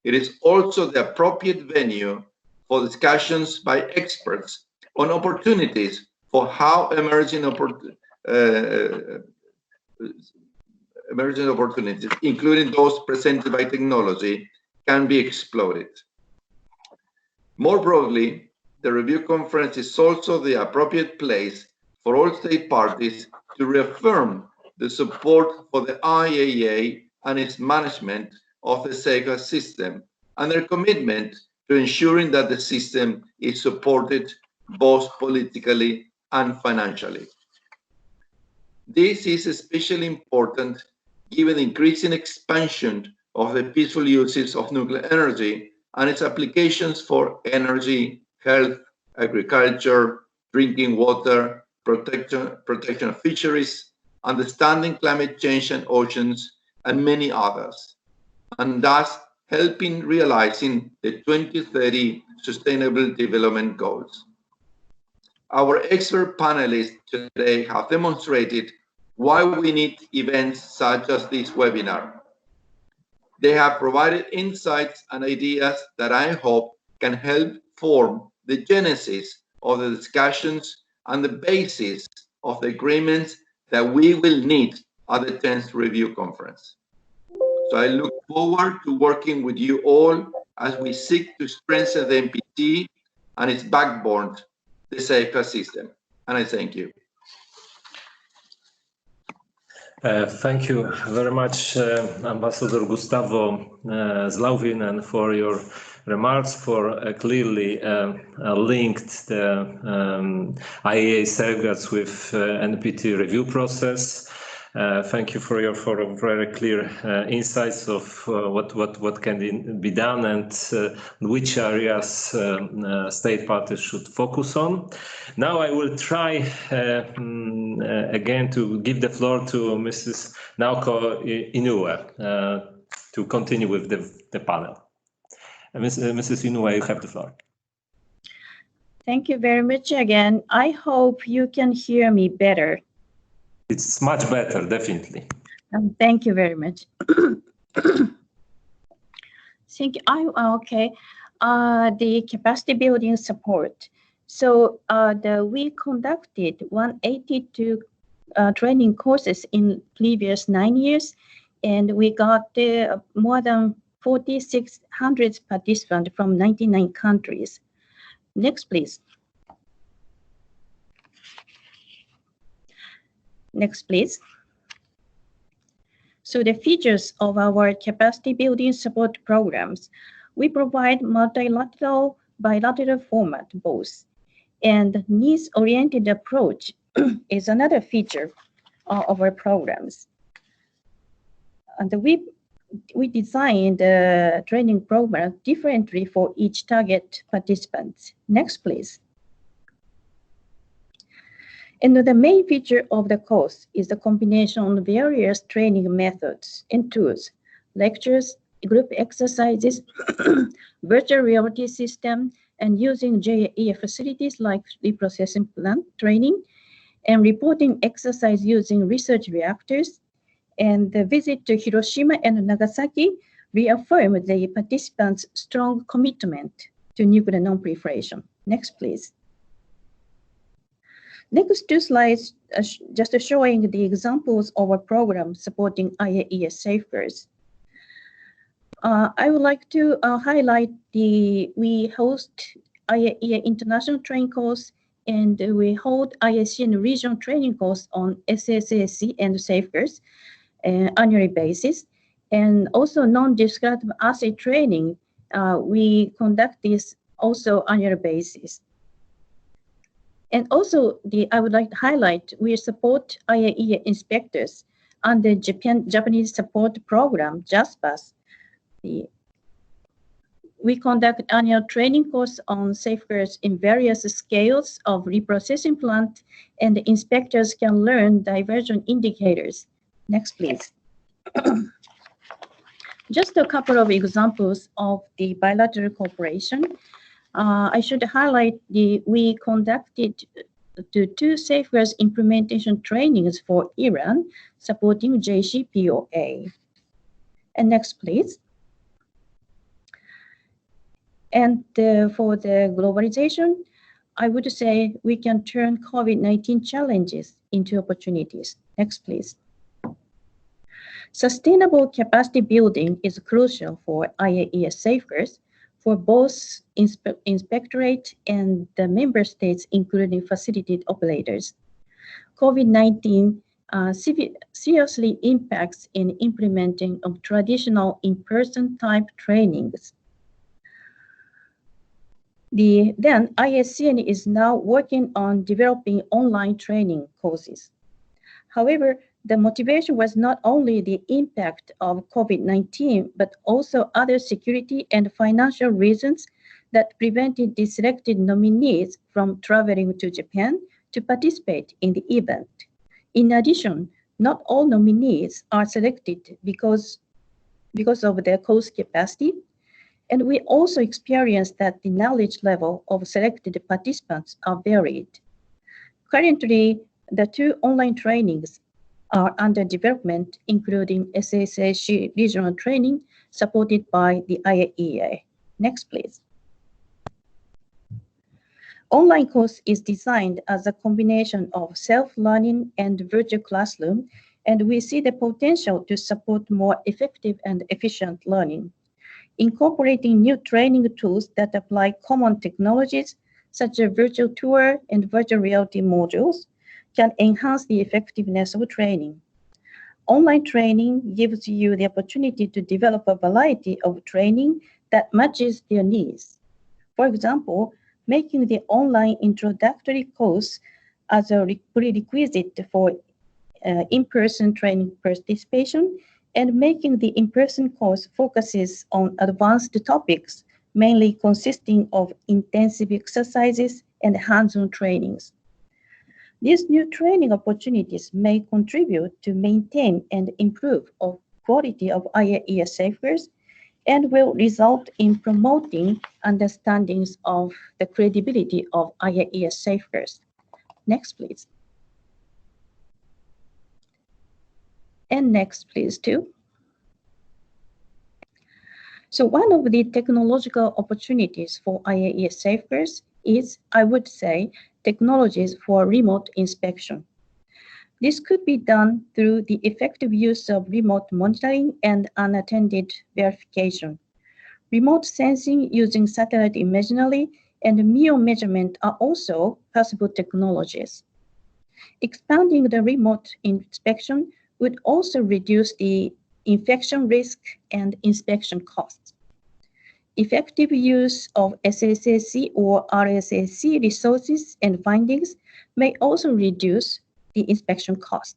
It is also the appropriate venue for discussions by experts on opportunities for how emerging opportunities, including those presented by technology, can be exploited. More broadly, the Review Conference is also the appropriate place for all state parties to reaffirm the support for the IAEA and its management of the safeguard system and their commitment to ensuring that the system is supported both politically and financially. This is especially important given the increasing expansion of the peaceful uses of nuclear energy and its applications for energy, health, agriculture, drinking water, protection of fisheries, understanding climate change and oceans, and many others, and thus helping realizing the 2030 Sustainable Development Goals. Our expert panelists today have demonstrated why we need events such as this webinar. They have provided insights and ideas that I hope can help form the genesis of the discussions and the basis of the agreements that we will need at the 10th Review Conference. So I look forward to working with you all as we seek to strengthen the NPT and its backbone, the safeguard system. And I thank you. Thank you very much, Ambassador Gustavo Zlauvin, and for your remarks, for clearly linked the IAEA safeguards with NPT review process. Thank you for your very clear insights of what can be done and which areas state parties should focus on. Now I will try again to give the floor to Mrs. Naoko Inoue to continue with the panel. Mrs. Inoue, you have the floor. Thank you very much again. I hope you can hear me better. It's much better, definitely. Thank you very much. Thank you. Okay. The capacity building support. So we conducted 182 training courses in previous 9 years, and we got more than 4,600 participants from 99 countries. Next, please. Next, please. So the features of our capacity building support programs. We provide multilateral, bilateral format both, and needs-oriented approach is another feature of our programs. And we designed the training program differently for each target participant. Next, please. And the main feature of the course is the combination of various training methods and tools, lectures, group exercises, virtual reality system, and using JAEA facilities like reprocessing plant training, and reporting exercise using research reactors. And the visit to Hiroshima and Nagasaki reaffirmed the participants' strong commitment to nuclear non-proliferation. Next, please. Next two slides just showing the examples of a program supporting IAEA safeguards. I would like to highlight we host IAEA international training course, and we hold IACN regional training course on SSAC and safeguards annually basis. And also non-destructive asset training, we conduct this also annual basis. And also, I would like to highlight, we support IAEA inspectors under Japanese support program, JASPAS. We conduct annual training course on safeguards in various scales of reprocessing plant, and the inspectors can learn diversion indicators. Next, please. Just a couple of examples of the bilateral cooperation. I should highlight we conducted the 2 safeguards implementation trainings for Iran, supporting JCPOA. And next, please. And for the globalization, I would say we can turn COVID-19 challenges into opportunities. Next, please. Sustainable capacity building is crucial for IAEA safeguards for both inspectorate and the member states, including facility operators. COVID-19 seriously impacts in implementing of traditional in-person type trainings. Then IACN is now working on developing online training courses. However, the motivation was not only the impact of COVID-19, but also other security and financial reasons that prevented the selected nominees from traveling to Japan to participate in the event. In addition, not all nominees are selected because of their course capacity, and we also experienced that the knowledge level of selected participants are varied. Currently, the 2 online trainings are under development, including SSAC regional training supported by the IAEA. Next, please. Online course is designed as a combination of self-learning and virtual classroom, and we see the potential to support more effective and efficient learning. Incorporating new training tools that apply common technologies, such as virtual tour and virtual reality modules, can enhance the effectiveness of training. Online training gives you the opportunity to develop a variety of training that matches their needs. For example, making the online introductory course as a prerequisite for in-person training participation, and making the in-person course focuses on advanced topics, mainly consisting of intensive exercises and hands-on trainings. These new training opportunities may contribute to maintain and improve the quality of IAEA safeguards and will result in promoting understandings of the credibility of IAEA safeguards. Next, please. And next, please, too. So one of the technological opportunities for IAEA safeguards is, I would say, technologies for remote inspection. This could be done through the effective use of remote monitoring and unattended verification. Remote sensing using satellite imagery and MEO measurement are also possible technologies. Expanding the remote inspection would also reduce the infection risk and inspection costs. Effective use of SSAC or RSAC resources and findings may also reduce the inspection cost.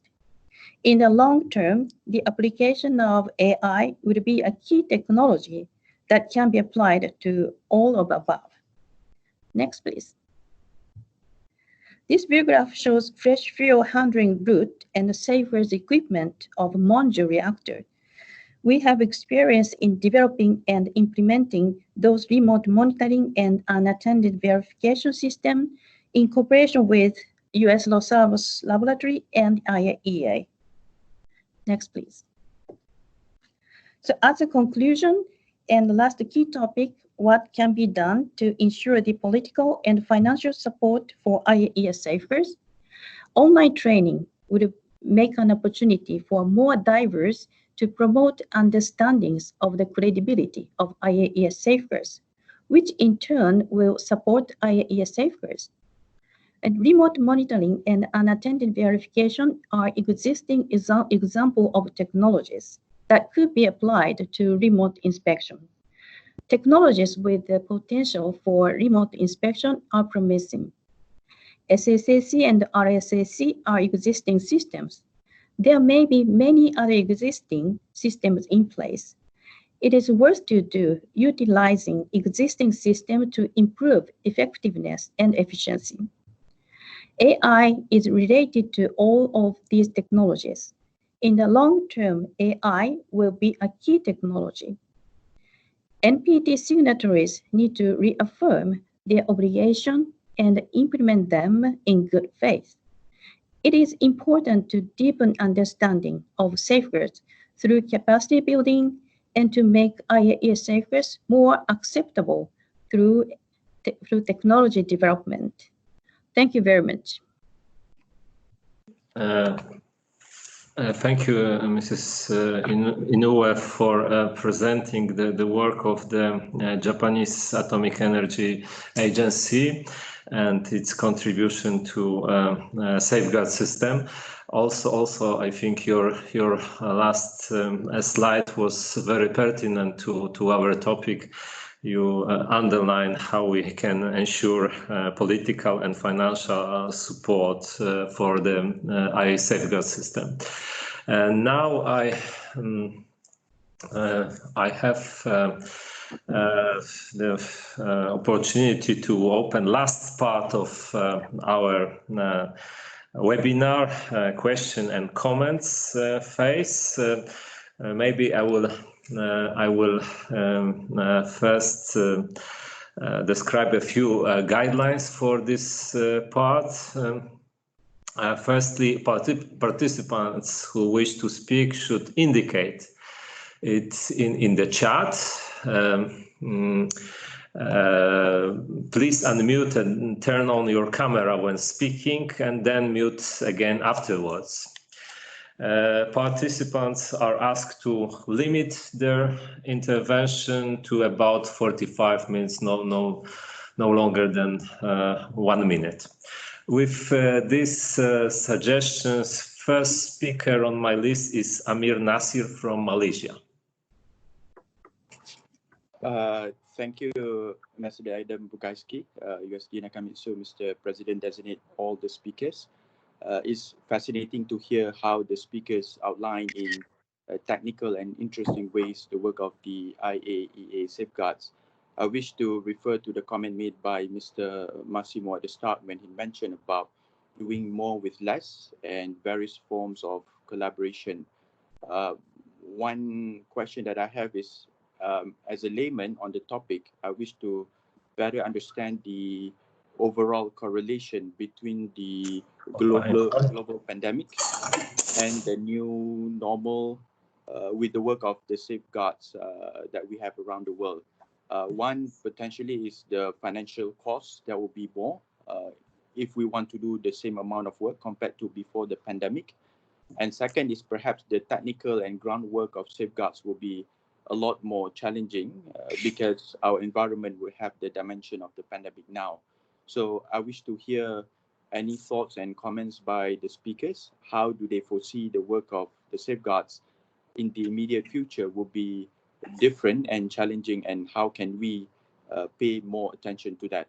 In the long term, the application of AI would be a key technology that can be applied to all of the above. Next, please. This view graph shows fresh fuel handling route and safeguards equipment of Monju reactor. We have experience in developing and implementing those remote monitoring and unattended verification system in cooperation with U.S. Los Alamos Laboratory and IAEA. Next, please. So as a conclusion and the last key topic, what can be done to ensure the political and financial support for IAEA safeguards? Online training would make an opportunity for more divers to promote understandings of the credibility of IAEA safeguards, which in turn will support IAEA safeguards. And remote monitoring and unattended verification are existing example of technologies that could be applied to remote inspection. Technologies with the potential for remote inspection are promising. SSAC and RSAC are existing systems. There may be many other existing systems in place. It is worth to do utilizing existing systems to improve effectiveness and efficiency. AI is related to all of these technologies. In the long term, AI will be a key technology. NPT signatories need to reaffirm their obligation and implement them in good faith. It is important to deepen understanding of safeguards through capacity building and to make IAEA safeguards more acceptable through technology development. Thank you very much. Thank you, Mrs. Inoue, for presenting the work of the Japanese Atomic Energy Agency and its contribution to safeguard system. Also, I think your last slide was very pertinent to our topic. You underline how we can ensure political and financial support for the IAEA safeguard system. And now I have the opportunity to open last part of our webinar, question and comments phase. Maybe I will first describe a few guidelines for this part. Firstly, participants who wish to speak should indicate it in the chat. Please unmute and turn on your camera when speaking, and then mute again afterwards. Participants are asked to limit their intervention to about 45 minutes, no longer than 1 minute. With these suggestions, first speaker on my list is Amir Nasir from Malaysia. Thank you, Mr. Adam Bugaiski, USD Nakamitsu, Mr. President Designate, all the speakers. It's fascinating to hear how the speakers outline in technical and interesting ways the work of the IAEA safeguards. I wish to refer to the comment made by Mr. Massimo at the start when he mentioned about doing more with less and various forms of collaboration. One question that I have is, as a layman on the topic, I wish to better understand the overall correlation between the global pandemic and the new normal with the work of the safeguards that we have around the world. One potentially is the financial cost that will be more if we want to do the same amount of work compared to before the pandemic. And second is perhaps the technical and groundwork of safeguards will be a lot more challenging because our environment will have the dimension of the pandemic now. So I wish to hear any thoughts and comments by the speakers. How do they foresee the work of the safeguards in the immediate future will be different and challenging, and how can we pay more attention to that?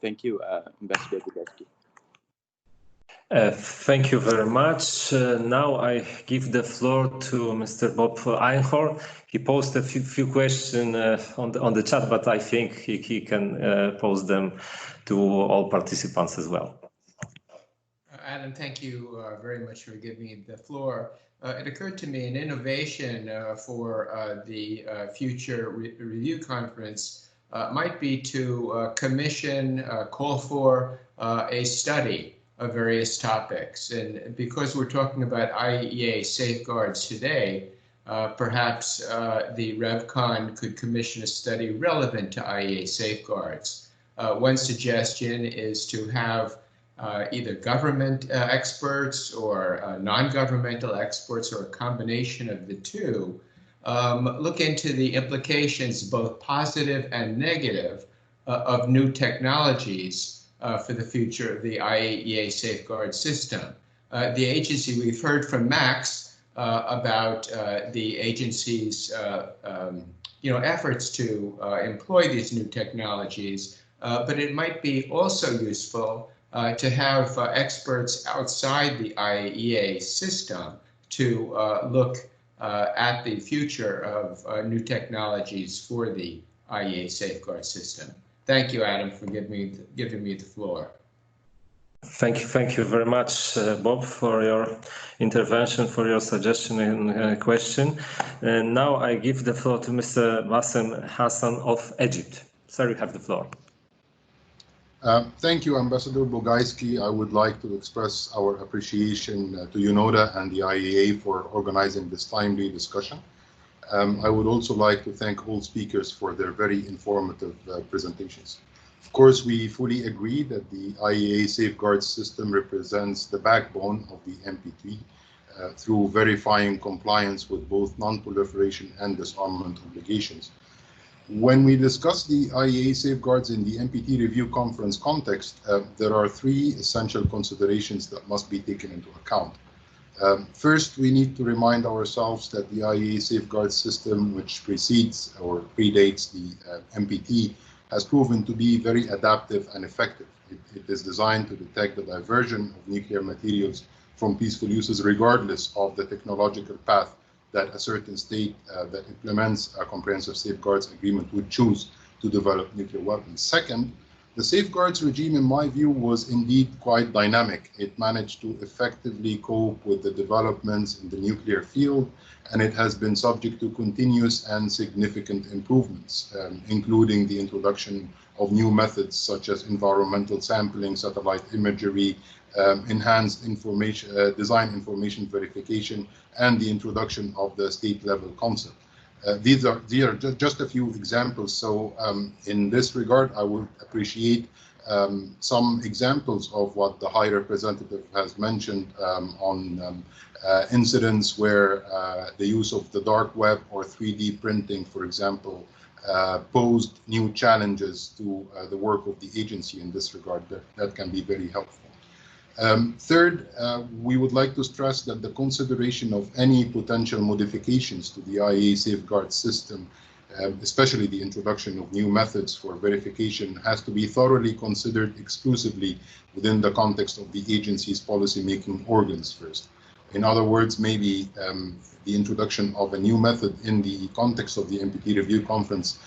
Thank you, Ambassador Bugaiski. Thank you very much. Now I give the floor to Mr. Bob Einhorn. He posted a few questions on the chat, but I think he can pose them to all participants as well. Adam, thank you very much for giving me the floor. it occurred to me an innovation for the future review conference might be to commission, call for a study of various topics. And because we're talking about IAEA safeguards today, perhaps the RevCon could commission a study relevant to IAEA safeguards. One suggestion is to have either government experts or non-governmental experts or a combination of the two look into the implications, both positive and negative, of new technologies for the future of the IAEA safeguard system. The agency, we've heard from Max about the agency's efforts to employ these new technologies, but it might be also useful to have experts outside the IAEA system to look at the future of new technologies for the IAEA safeguard system. Thank you, Adam, for giving me the floor. Thank you very much, Bob, for your intervention, for your suggestion and question. And now I give the floor to Mr. Bassem Hassan of Egypt. Sir, you have the floor. Thank you, Ambassador Bugajski. I would like to express our appreciation to UNODA and the IAEA for organizing this timely discussion. I would also like to thank all speakers for their very informative presentations. Of course, we fully agree that the IAEA safeguard system represents the backbone of the NPT through verifying compliance with both non-proliferation and disarmament obligations. When we discuss the IAEA safeguards in the NPT review conference context, there are three essential considerations that must be taken into account. First, we need to remind ourselves that the IAEA safeguard system, which precedes or predates the NPT, has proven to be very adaptive and effective. It is designed to detect the diversion of nuclear materials from peaceful uses regardless of the technological path that a certain state that implements a comprehensive safeguards agreement would choose to develop nuclear weapons. Second, the safeguards regime, in my view, was indeed quite dynamic. It managed to effectively cope with the developments in the nuclear field, and it has been subject to continuous and significant improvements, including the introduction of new methods such as environmental sampling, satellite imagery, enhanced design information verification, and the introduction of the state-level concept. These are just a few examples. So in this regard, I would appreciate some examples of what the High Representative has mentioned on incidents where the use of the dark web or 3D printing, for example, posed new challenges to the work of the agency in this regard. That can be very helpful. Third, we would like to stress that the consideration of any potential modifications to the IAEA safeguard system, especially the introduction of new methods for verification, has to be thoroughly considered exclusively within the context of the agency's policy-making organs first. In other words, maybe the introduction of a new method in the context of the NPT review conference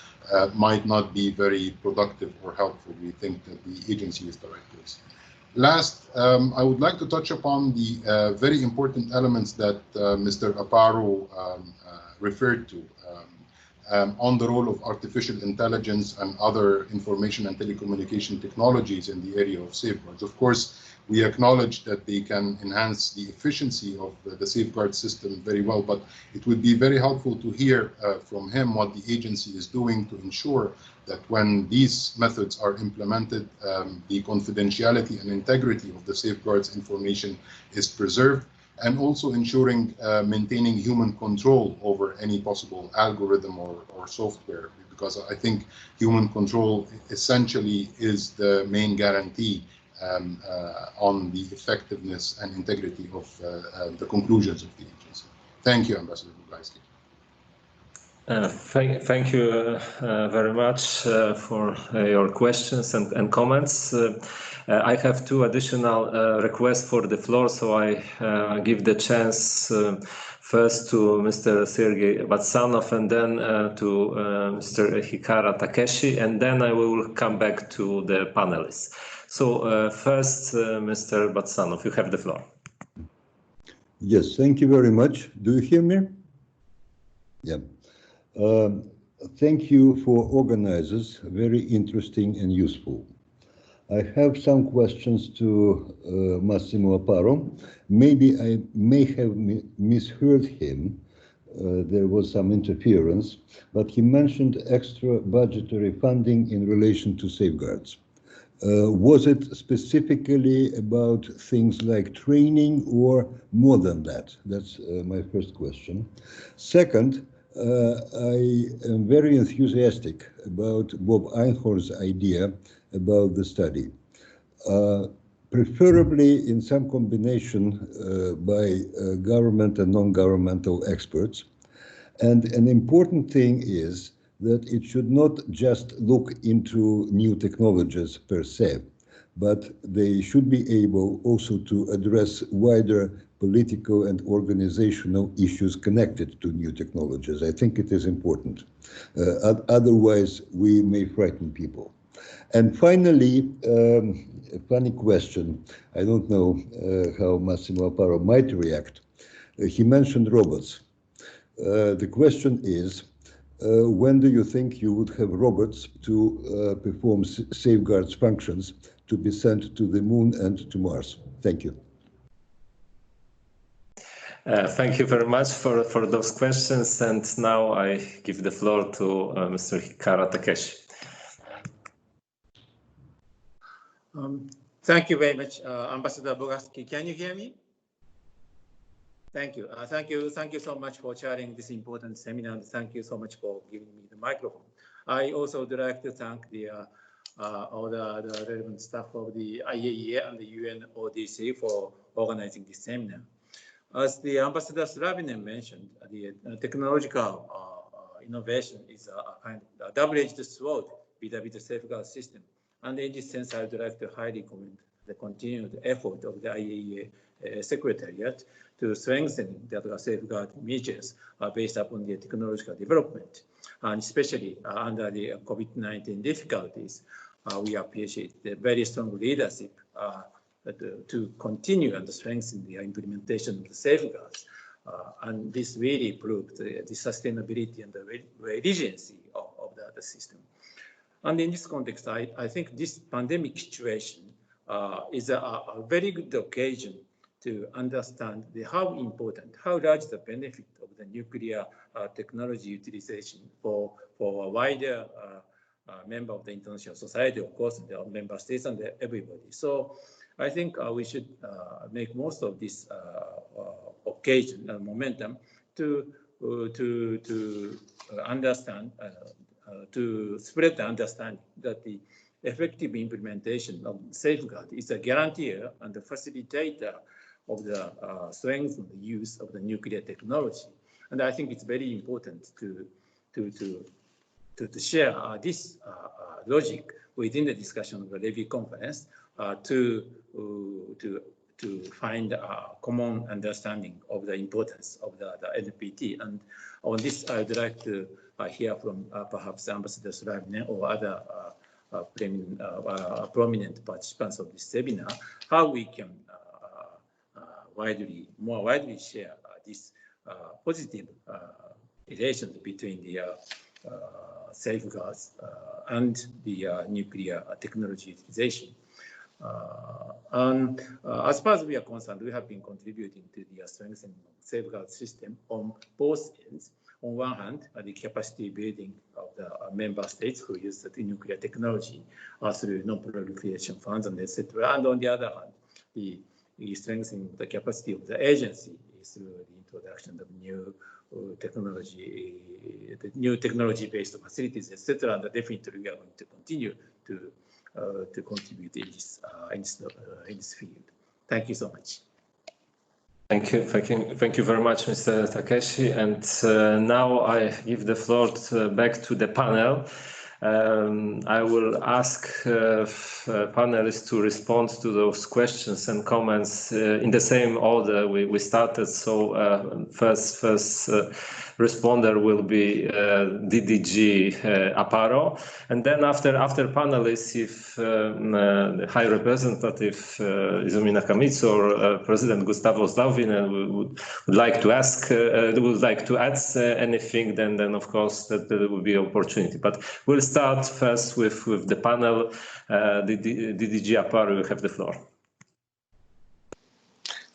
might not be very productive or helpful. We think that the agency is the right place. Last, I would like to touch upon the very important elements that Mr. Aparo referred to on the role of artificial intelligence and other information and telecommunication technologies in the area of safeguards. Of course, we acknowledge that they can enhance the efficiency of the safeguard system very well, but it would be very helpful to hear from him what the agency is doing to ensure that when these methods are implemented, the confidentiality and integrity of the safeguards information is preserved, and also ensuring maintaining human control over any possible algorithm or software, because I think human control essentially is the main guarantee on the effectiveness and integrity of the conclusions of the agency. Thank you, Ambassador Bugajski. Thank you very much for your questions and comments. I have two additional requests for the floor, so I give the chance first to Mr. Sergei Batsanov and then to Mr. Hikara Takeshi, and then I will come back to the panelists. So first, Mr. Batsanov, you have the floor. Yes, thank you very much. Do you hear me? Yeah. Thank you for organizers. Very interesting and useful. I have some questions to Massimo Aparo. Maybe I may have misheard him. There was some interference, but he mentioned extra budgetary funding in relation to safeguards. Was it specifically about things like training or more than that? That's my first question. Second, I am very enthusiastic about Bob Einhorn's idea about the study. Preferably in some combination by government and non-governmental experts. And an important thing is that it should not just look into new technologies per se, but they should be able also to address wider political and organizational issues connected to new technologies. I think it is important. Otherwise, we may frighten people. And finally, a funny question. I don't know how Massimo Aparo might react. He mentioned robots. The question is, when do you think you would have robots to perform safeguards functions to be sent to the moon and to Mars? Thank you. Thank you very much for those questions. And now I give the floor to Mr. Hikara Takeshi. Thank you very much, Ambassador Bogaski. Can you hear me? Thank you. Thank you so much for chairing this important seminar. And thank you so much for giving me the microphone. I also would like to thank all the relevant staff of the IAEA and the UNODC for organizing this seminar. As the Ambassador Slavinen mentioned, the technological innovation is a kind of double-edged sword vis-à-vis the safeguard system. And in this sense, I would like to highly commend the continued effort of the IAEA Secretariat to strengthen the safeguard measures based upon the technological development. And especially under the COVID-19 difficulties, we appreciate the very strong leadership to continue and strengthen the implementation of the safeguards. And this really proved the sustainability and the resiliency of the system. And in this context, I think this pandemic situation is a very good occasion to understand how important, how large the benefit of the nuclear technology utilization for a wider member of the international society, of course, the member states and everybody. So I think we should make most of this occasion and momentum to understand, to spread the understanding that the effective implementation of safeguard is a guarantor and the facilitator of the strength and the use of the nuclear technology. And I think it's very important to share this logic within the discussion of the Levy conference to find a common understanding of the importance of the NPT. And on this, I would like to hear from perhaps Ambassador Slavinen or other prominent participants of this seminar, how we can more widely share this positive relations between the safeguards and the nuclear technology utilization. And as far as we are concerned, we have been contributing to the strengthening of the safeguard system on both ends. On one hand, the capacity building of the member states who use the nuclear technology through non-proliferation funds and etc. And on the other hand, the strengthening the capacity of the agency through the introduction of new technology-based facilities, etc. And definitely we are going to continue to contribute in this field. Thank you so much. Thank you very much, Mr. Takeshi. And now I give the floor back to the panel. I will ask panelists to respond to those questions and comments in the same order we started. So first responder will be DDG Aparo, and then after panelists, if the High Representative Izumi Nakamitsu or President Gustavo Stauvinen would like to ask, would like to add anything, then of course that there will be opportunity. But we'll start first with the panel. DDG Aparo, you have the floor.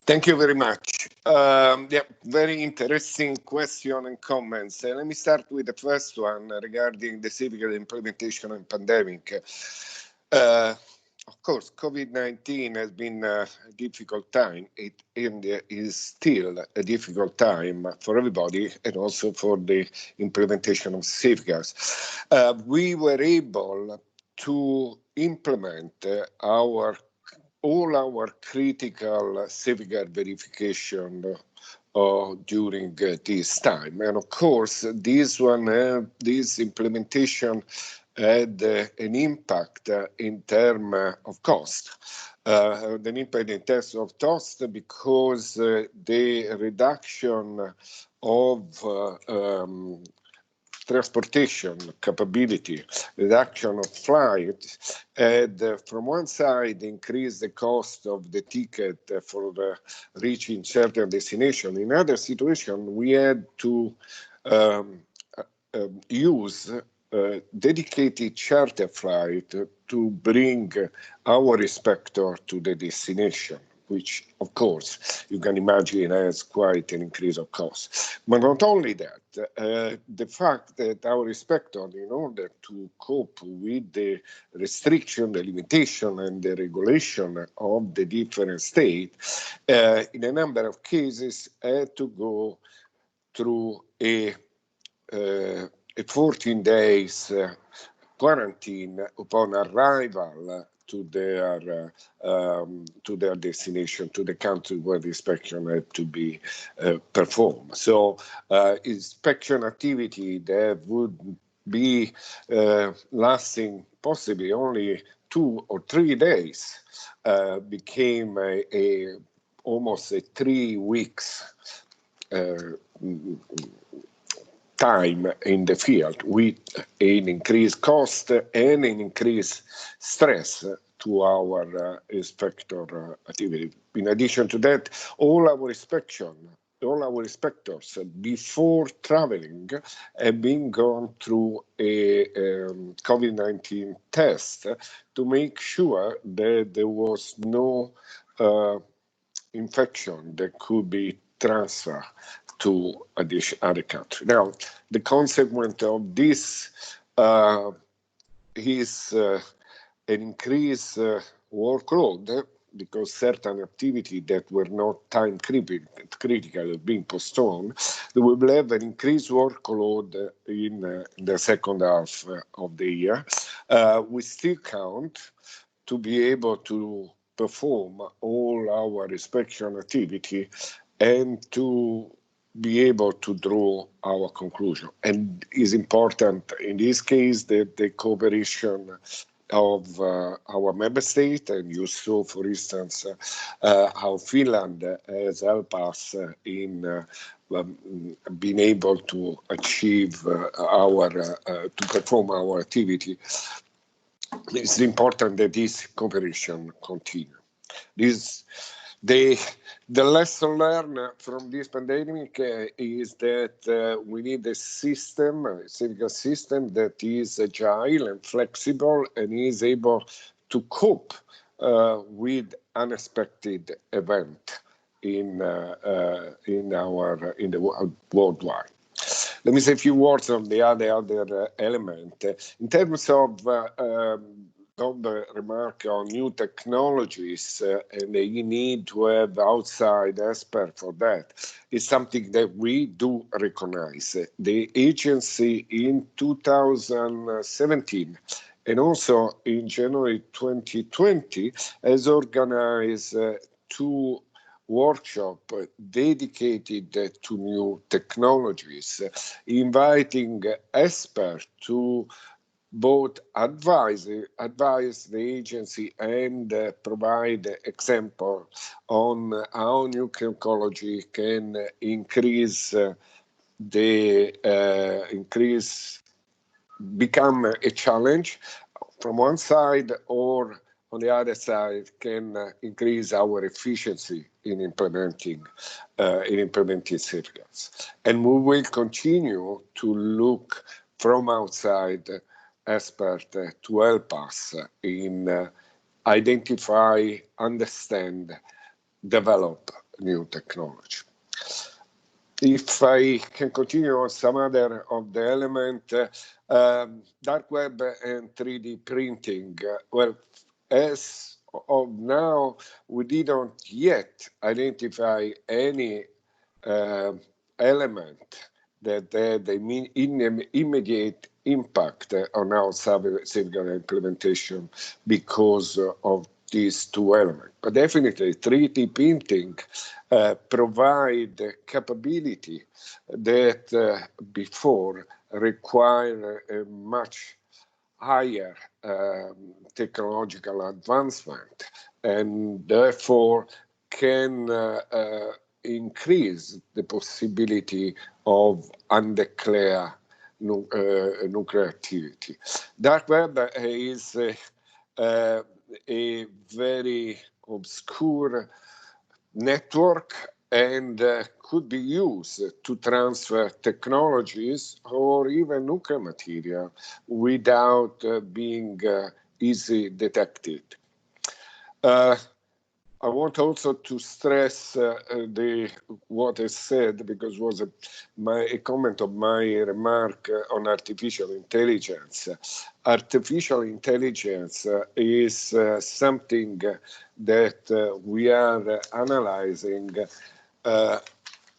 Thank you very much. Yeah, very interesting question and comments. Let me start with the first one regarding the civic implementation and pandemic. Of course, COVID-19 has been a difficult time. It is still a difficult time for everybody and also for the implementation of safeguards. We were able to implement all our critical safeguard verification during this time. And of course, this implementation had an impact in terms of cost. The impact in terms of cost because the reduction of transportation capability, reduction of flights, and from one side increase the cost of the ticket for reaching certain destination. In other situation, we had to use dedicated charter flight to bring our inspector to the destination, which of course you can imagine has quite an increase of cost. But not only that, the fact that our inspector, in order to cope with the restriction, the limitation and the regulation of the different states, in a number of cases had to go through a 14 days quarantine upon arrival to their destination, to the country where the inspection had to be performed. So inspection activity that would be lasting possibly only 2 or 3 days became almost a 3 weeks time in the field with an increased cost and an increased stress to our inspector activity. In addition to that, all our inspectors before traveling have been gone through a COVID-19 test to make sure that there was no infection that could be transferred to other country. Now, the consequence of this is an increased workload because certain activities that were not time critical have been postponed. We will have an increased workload in the second half of the year. We still count to be able to perform all our inspection activity and to be able to draw our conclusion. And it's important in this case that the cooperation of our member state, and you saw, for instance, how Finland has helped us in being able to achieve to perform our activity. It's important that this cooperation continue. The lesson learned from this pandemic is that we need a system, a civic system that is agile and flexible and is able to cope with unexpected event in the worldwide. Let me say a few words on the other element in terms of the remark on new technologies and the need to have outside expert for that is something that we do recognize. The agency in 2017 and also in January 2020 has organized 2 workshops dedicated to new technologies, inviting experts to both advise the agency and provide example on how nuclear oncology can become a challenge from one side, or on the other side can increase our efficiency in implementing safeguards. And we will continue to look from outside experts to help us in identify, understand, develop new technology. If I can continue on some other of the element, dark web and 3D printing. Well, as of now, we didn't yet identify any element that had an immediate impact on our safeguard implementation because of these two elements. But definitely 3D printing provide capability that before require a much higher technological advancement, and therefore can increase the possibility of undeclared nuclear activity. Dark web is a very obscure network and could be used to transfer technologies or even nuclear material without being easily detected. I want also to stress what I said, because it was a comment of my remark on artificial intelligence. Artificial intelligence is something that we are analyzing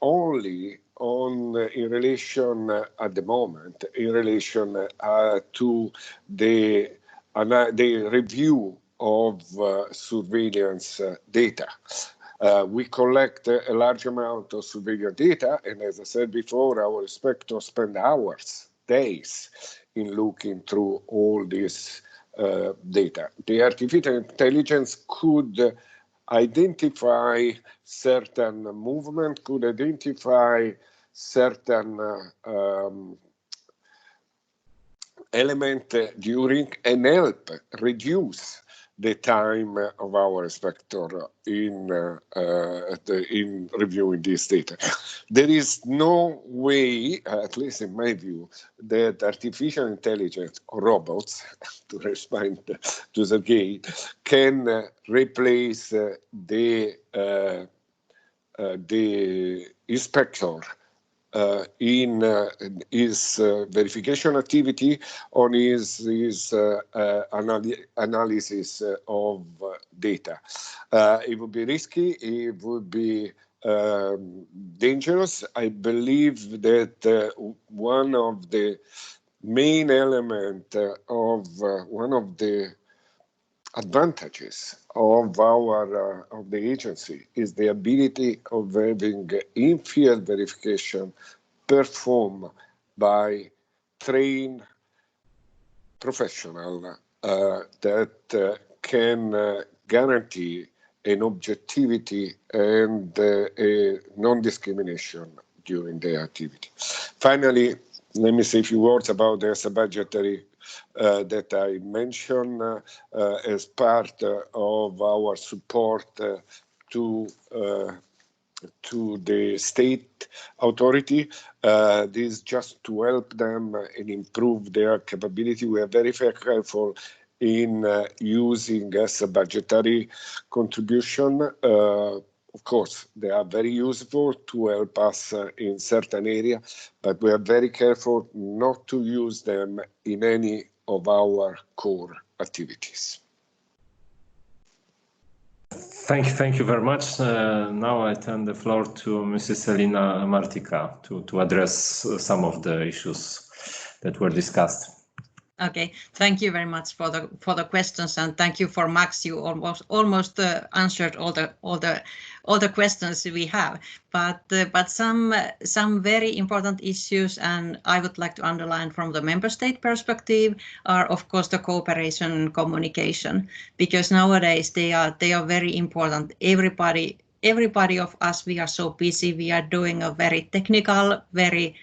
only in relation at the moment, in relation to the review of surveillance data. We collect a large amount of surveillance data, and as I said before, our inspectors spend hours, days in looking through all this data. The artificial intelligence could identify certain movement, could identify certain element during, and help reduce the time of our inspector in reviewing this data. There is no way, at least in my view, that artificial intelligence or robots, to respond to Sergei, can replace the inspector in his verification activity, on his analysis of data. It would be risky, it would be dangerous. I believe that one of the main elements of one of the advantages of the agency is the ability of having in-field verification performed by trained professionals that can guarantee an objectivity and a non-discrimination during their activity. Finally, let me say a few words about the budgetary that I mentioned as part of our support to the state authority. This is just to help them and improve their capability. We are very careful in using as a budgetary contribution. Of course, they are very useful to help us in certain areas, but we are very careful not to use them in any of our core activities. Thank you very much. Now I turn the floor to Mrs. Elina Martika to address some of the issues that were discussed. Okay, thank you very much for the questions, and thank you for Max. You almost answered all the questions we have, but some very important issues, and I would like to underline from the member state perspective are of course the cooperation and communication, because nowadays they are very important. Everybody of us, we are so busy. We are doing a very technical, very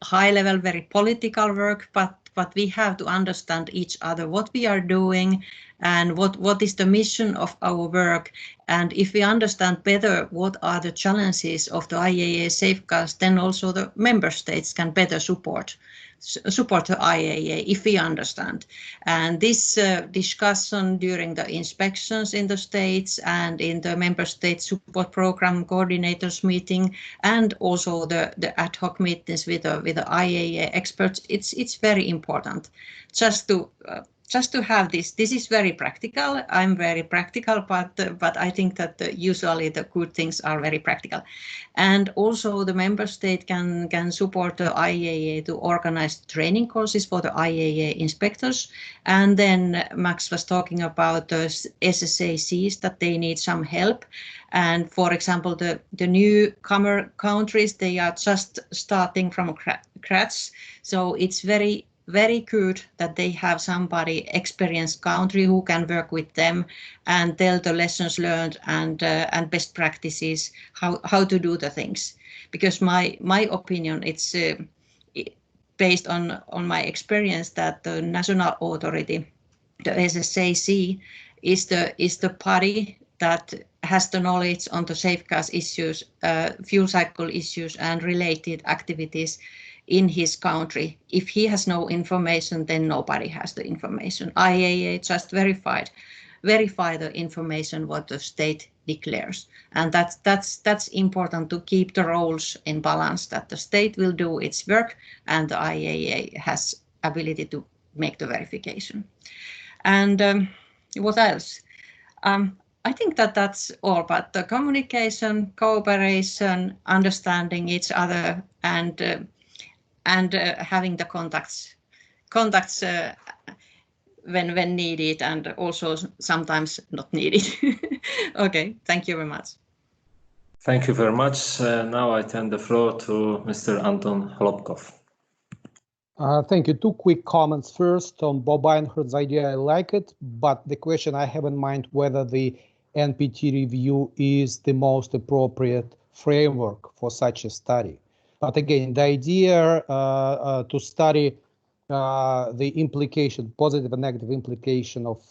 high level, very political work, but we have to understand each other, what we are doing and what is the mission of our work. And if we understand better what are the challenges of the IAEA safeguards, then also the member states can better support the IAEA if we understand. And this discussion during the inspections in the states and in the member state support program coordinators meeting, and also the ad hoc meetings with the IAEA experts, it's very important just to have this. This is very practical. I'm very practical, but I think that usually the good things are very practical. And also the member state can support the IAEA to organize training courses for the IAEA inspectors. And then Max was talking about the SSACs, that they need some help. And for example, the newcomer countries, they are just starting from scratch. So it's very good that they have somebody experienced country who can work with them and tell the lessons learned and best practices, how to do the things. Because my opinion, it's based on my experience, that the national authority, the SSAC, is the body that has the knowledge on the safeguards issues, fuel cycle issues and related activities in his country. If he has no information, then nobody has the information. IAEA just verify the information what the state declares, and that's important to keep the roles in balance, that the state will do its work and the IAEA has ability to make the verification. And what else? I think that's all, but the communication, cooperation, understanding each other, and having the contacts when needed, and also sometimes not needed. Okay, thank you very much. Thank you very much. Now I turn the floor to Mr. Anton Hlopkov. Thank you. Two quick comments. First, on Bob Einhorn's idea, I like it, but the question I have in mind whether the NPT review is the most appropriate framework for such a study. But again, the idea to study the implication, positive and negative implication of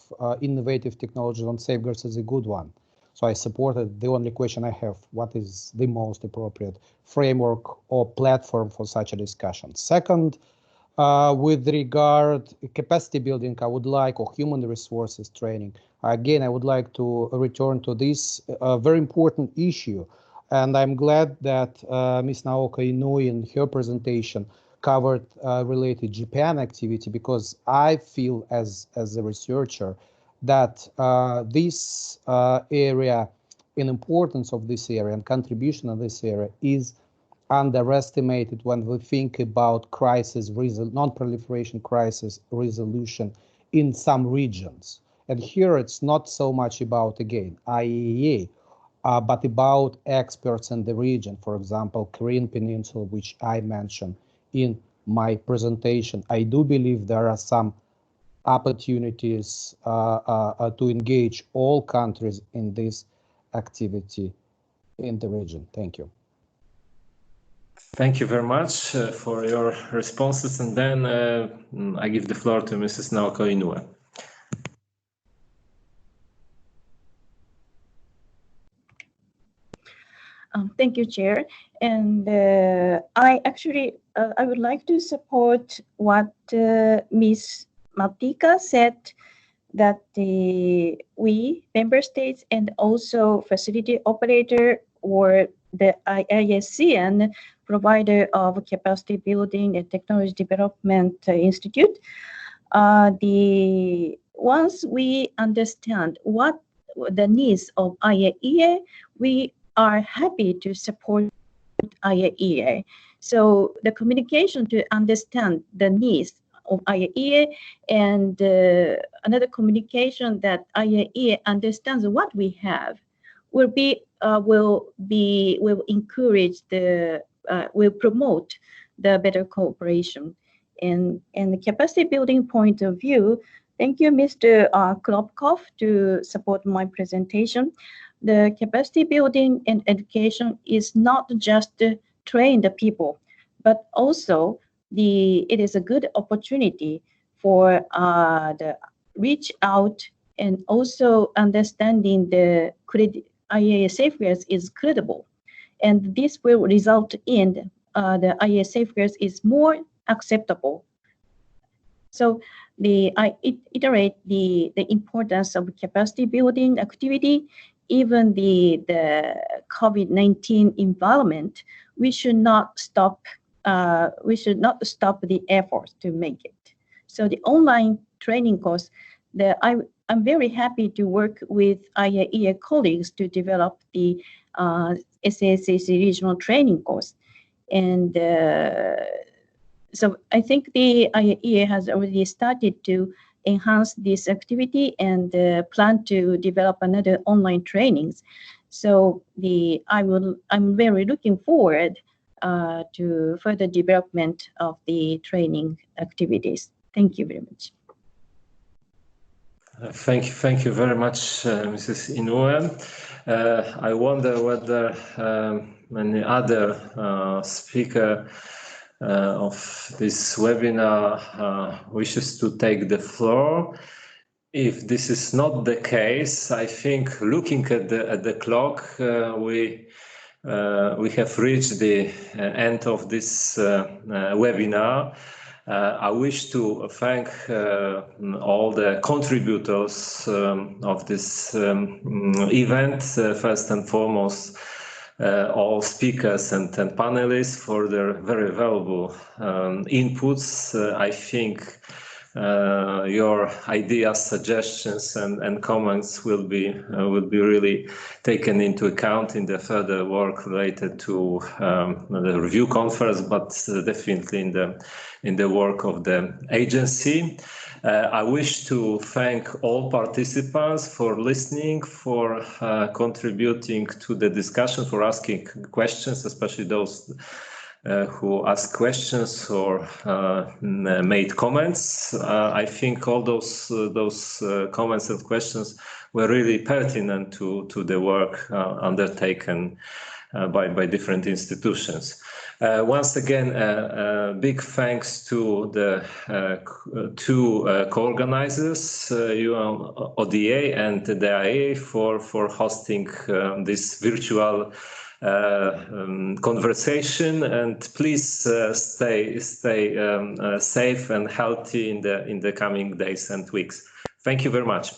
innovative technologies on safeguards is a good one. So I support it. The only question I have, what is the most appropriate framework or platform for such a discussion? Second, with regard to capacity building, I would like, or human resources training, again, I would like to return to this very important issue. And I'm glad that Ms. Naoka Inoue in her presentation covered related Japan activity, because I feel as a researcher that this area, in importance of this area and contribution of this area is underestimated when we think about non-proliferation crisis resolution in some regions. And here it's not so much about, again, IAEA, but about experts in the region, for example, Korean Peninsula, which I mentioned in my presentation. I do believe there are some opportunities to engage all countries in this activity in the region. Thank you. Thank you very much for your responses. And then I give the floor to Mrs. Naoka Inoue. Thank you, Chair. And I would like to support what Ms. Maltika said, that we, member states, and also facility operator or the IASCN, provider of capacity building and technology development institute, once we understand what the needs of IAEA, we are happy to support IAEA. So the communication to understand the needs of IAEA, and another communication that IAEA understands what we have will encourage will promote the better cooperation. And the capacity building point of view, thank you, Mr. Klopkov, to support my presentation. The capacity building and education is not just to train the people, but also it is a good opportunity for the reach out and also understanding the IAEA safeguards is credible. And this will result in the IAEA safeguards is more acceptable. So I iterate the importance of capacity building activity. Even the COVID-19 environment, we should not stop the effort to make it. So the online training course, I'm very happy to work with IAEA colleagues to develop the SASAC regional training course. And so I think the IAEA has already started to enhance this activity and plan to develop another online trainings. So I'm very looking forward to further development of the training activities. Thank you very much. Thank you very much, Mrs. Inoue. I wonder whether any other speaker of this webinar wishes to take the floor. If this is not the case, I think looking at the clock, we have reached the end of this webinar. I wish to thank all the contributors of this event, first and foremost, all speakers and panelists for their very valuable inputs. I think your ideas, suggestions, and comments will be really taken into account in the further work related to the review conference, but definitely in the work of the agency. I wish to thank all participants for listening, for contributing to the discussion, for asking questions, especially those who asked questions or made comments. I think all those comments and questions were really pertinent to the work undertaken by different institutions. Once again, big thanks to the two co-organizers, UNODA and the IAEA, for hosting this virtual conversation, and please stay safe and healthy in the coming days and weeks. Thank you very much.